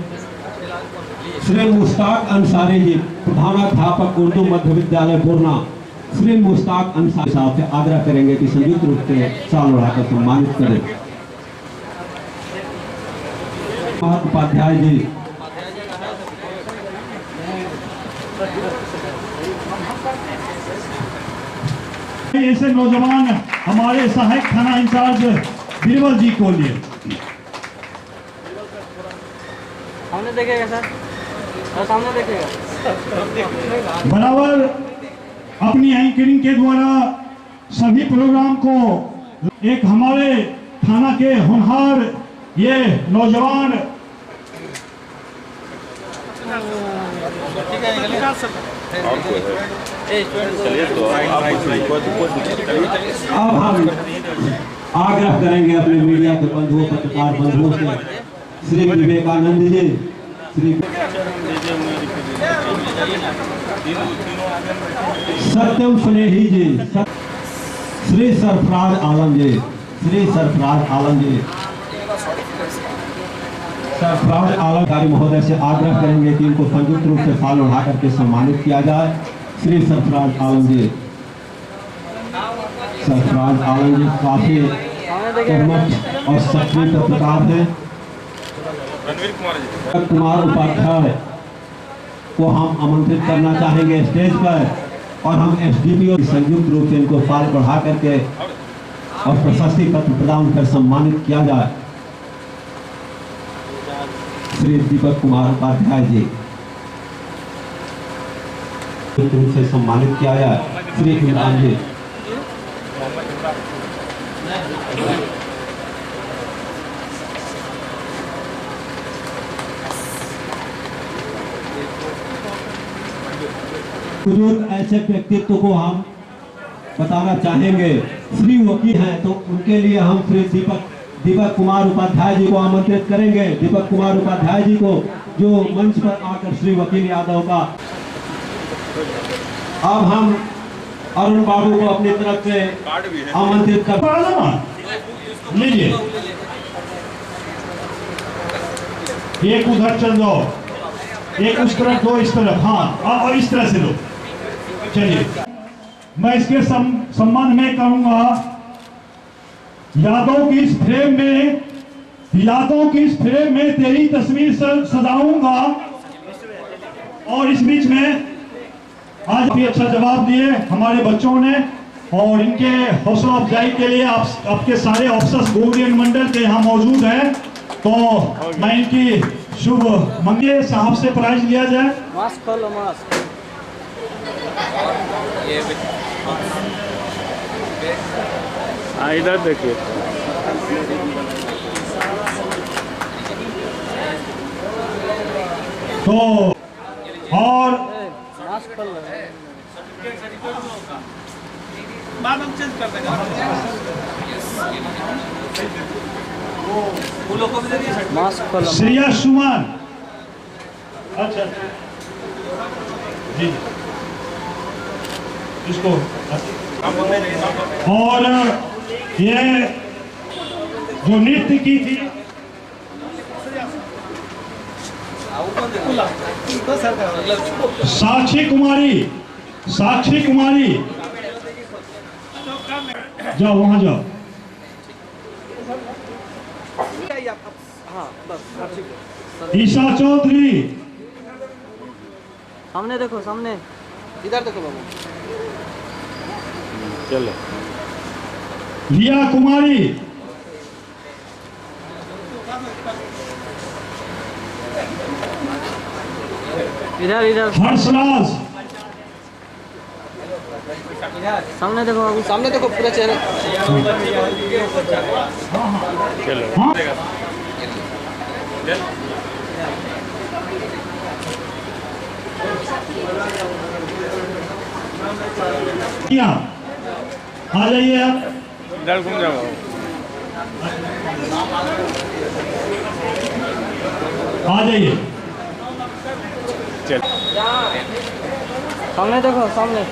श्री मुश्ताक अंसारी जी, प्रधानाध्यापक उर्दू मध्य विद्यालय बोरना, श्री मुश्ताक अंसारी साहब से आग्रह करेंगे कि संयुक्त रूप से साल बढ़ाकर सम्मानित करें। उपाध्याय जी, ऐसे नौजवान हमारे सहायक थाना इंचार्ज बीरबल जी को लिए सामने देखेगा सर, सामने देखेगा। बराबर अपनी एंकरिंग के द्वारा सभी प्रोग्राम को एक हमारे थाना के होनहार ये नौजवान अब हम आग्रह करेंगे अपने मीडिया के बंधुओं पत्रकार बंधुओं से, श्री विवेकानंद जी, श्री सत्यम स्नेही जी, श्री सरफराज आलम जी, सरफराज आलम महोदय से आग्रह करेंगे कि इनको संयुक्त रूप से साल बढ़ा करके सम्मानित किया जाए। श्री सरफराज आलम जी, काफी कर्मठ और सक्रिय पत्रकार हैं। कुमार उपाध्याय को हम आमंत्रित करना चाहेंगे स्टेज पर और हम एसडीपीओ संयुक्त रूप से इनको साल बढ़ा करके और प्रशस्ति पत्र प्रदान कर सम्मानित किया जाए। श्री दीपक कुमार उपाध्याय जी रूप से सम्मानित किया जाए। श्री इमरान जी, बुजुर्ग ऐसे व्यक्तित्व को हम बताना चाहेंगे। श्री वकील हैं तो उनके लिए हम श्री दीपक कुमार उपाध्याय जी को आमंत्रित करेंगे। दीपक कुमार उपाध्याय जी को जो मंच पर आकर श्री वकील यादव का। अब हम अरुण बाबू को अपनी तरफ से आमंत्रित कर लीजिए, एक उधर चल जाओ, एक उस तरफ दो, इस तरफ, हाँ, और इस तरह से लो। चलिए, मैं इसके संबंध में कहूंगा, यादों की इस फ्रेम में तेरी तस्वीर सजाऊंगा। और इस बीच में आज भी अच्छा जवाब दिए हमारे बच्चों ने और इनके हौसला अफजाई के लिए आपके सारे ऑफिसर्स गोविंद मंडल के यहाँ मौजूद हैं, तो मैं इनकी शुभ मंगे साहब से प्राइज लिया जाए। मास्क खोलो, मास्क। इधर देखिए। तो और बाद हम चेंज कर देंगे। वो लोग को भी दे दिए मास्क खोलो। श्रेया सुमन। अच्छा जी इसको और ये जो नृत्य की थी साक्षी कुमारी, साक्षी कुमारी जाओ वहां जाओ। हाँ बस ईशा चौधरी, सामने देखो, सामने इधर देखो बाबू। चलो। रिया कुमारी, इधर इधर हर्षराज, सामने देखो बाबू, सामने देखो पूरा चेहरा। चलो। हाँ? आ जाइए आप। इधर घूम जाओ। आ जाइए। चल। सामने देखो, सामने।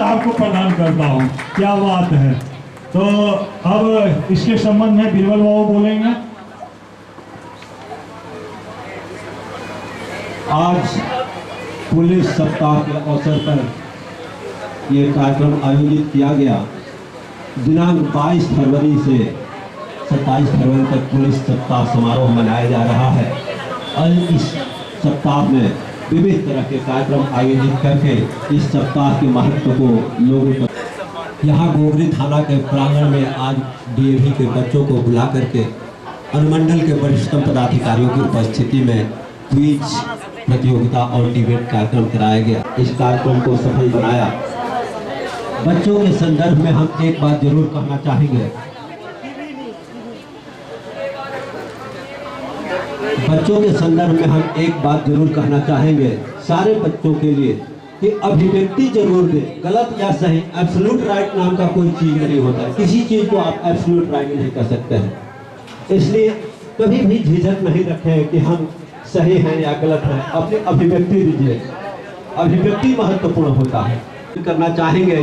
आपको प्रदान करता हूँ, क्या बात है। तो अब इसके संबंध में बीरबल बाबू बोलेंगे। आज पुलिस सप्ताह के अवसर पर ये कार्यक्रम आयोजित किया गया। दिनांक 22 फरवरी से 27 फरवरी तक पुलिस सप्ताह समारोह मनाया जा रहा है और इस सप्ताह में विभिन्न तरह के कार्यक्रम आयोजित करके इस सप्ताह के महत्व को लोगों को यहाँ गोगरी थाना के प्रांगण में आज डीएवी के बच्चों को बुला करके अनुमंडल के वरिष्ठतम पदाधिकारियों की उपस्थिति में क्विज प्रतियोगिता और डिबेट कार्यक्रम कराया गया। इस कार्यक्रम को सफल बनाया। बच्चों के संदर्भ में हम एक बात जरूर कहना चाहेंगे। बच्चों के संदर्भ में हम एक बात जरूर कहना चाहेंगे सारे बच्चों के लिए कि अभिव्यक्ति जरूर दे, गलत या सही। एब्सोल्यूट राइट नाम का कोई चीज नहीं होता है, किसी चीज को आप एब्सोल्यूट राइट नहीं कर सकते हैं। इसलिए कभी भी झिझक नहीं रखें कि हम सही हैं या गलत हैं, अपनी अभिव्यक्ति दीजिए। अभिव्यक्ति महत्वपूर्ण होता है। करना चाहेंगे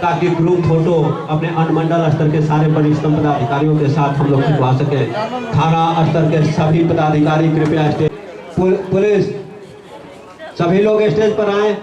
ताकि ग्रुप फोटो अपने अनुमंडल स्तर के सारे वरिष्ठतम पदाधिकारियों के साथ हम लोग खिंचवा सके। थाना स्तर के सभी पदाधिकारी कृपया स्टेज, पुलिस सभी लोग स्टेज पर आए।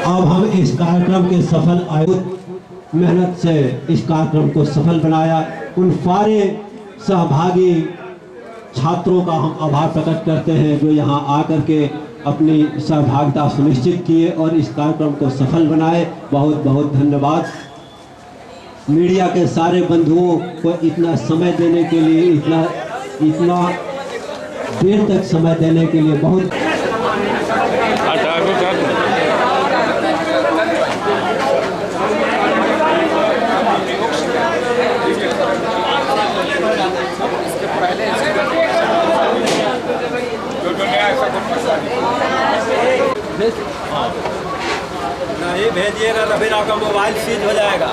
अब हम इस कार्यक्रम के सफल आयोजन मेहनत से इस कार्यक्रम को सफल बनाया। उन सारे सहभागी छात्रों का हम आभार प्रकट करते हैं जो यहाँ आकर के अपनी सहभागिता सुनिश्चित किए और इस कार्यक्रम को सफल बनाए। बहुत बहुत धन्यवाद। मीडिया के सारे बंधुओं को इतना समय देने के लिए, इतना देर तक समय देने के लिए बहुत नहीं भेजिएगा तो फिर आपका मोबाइल सीज हो जाएगा।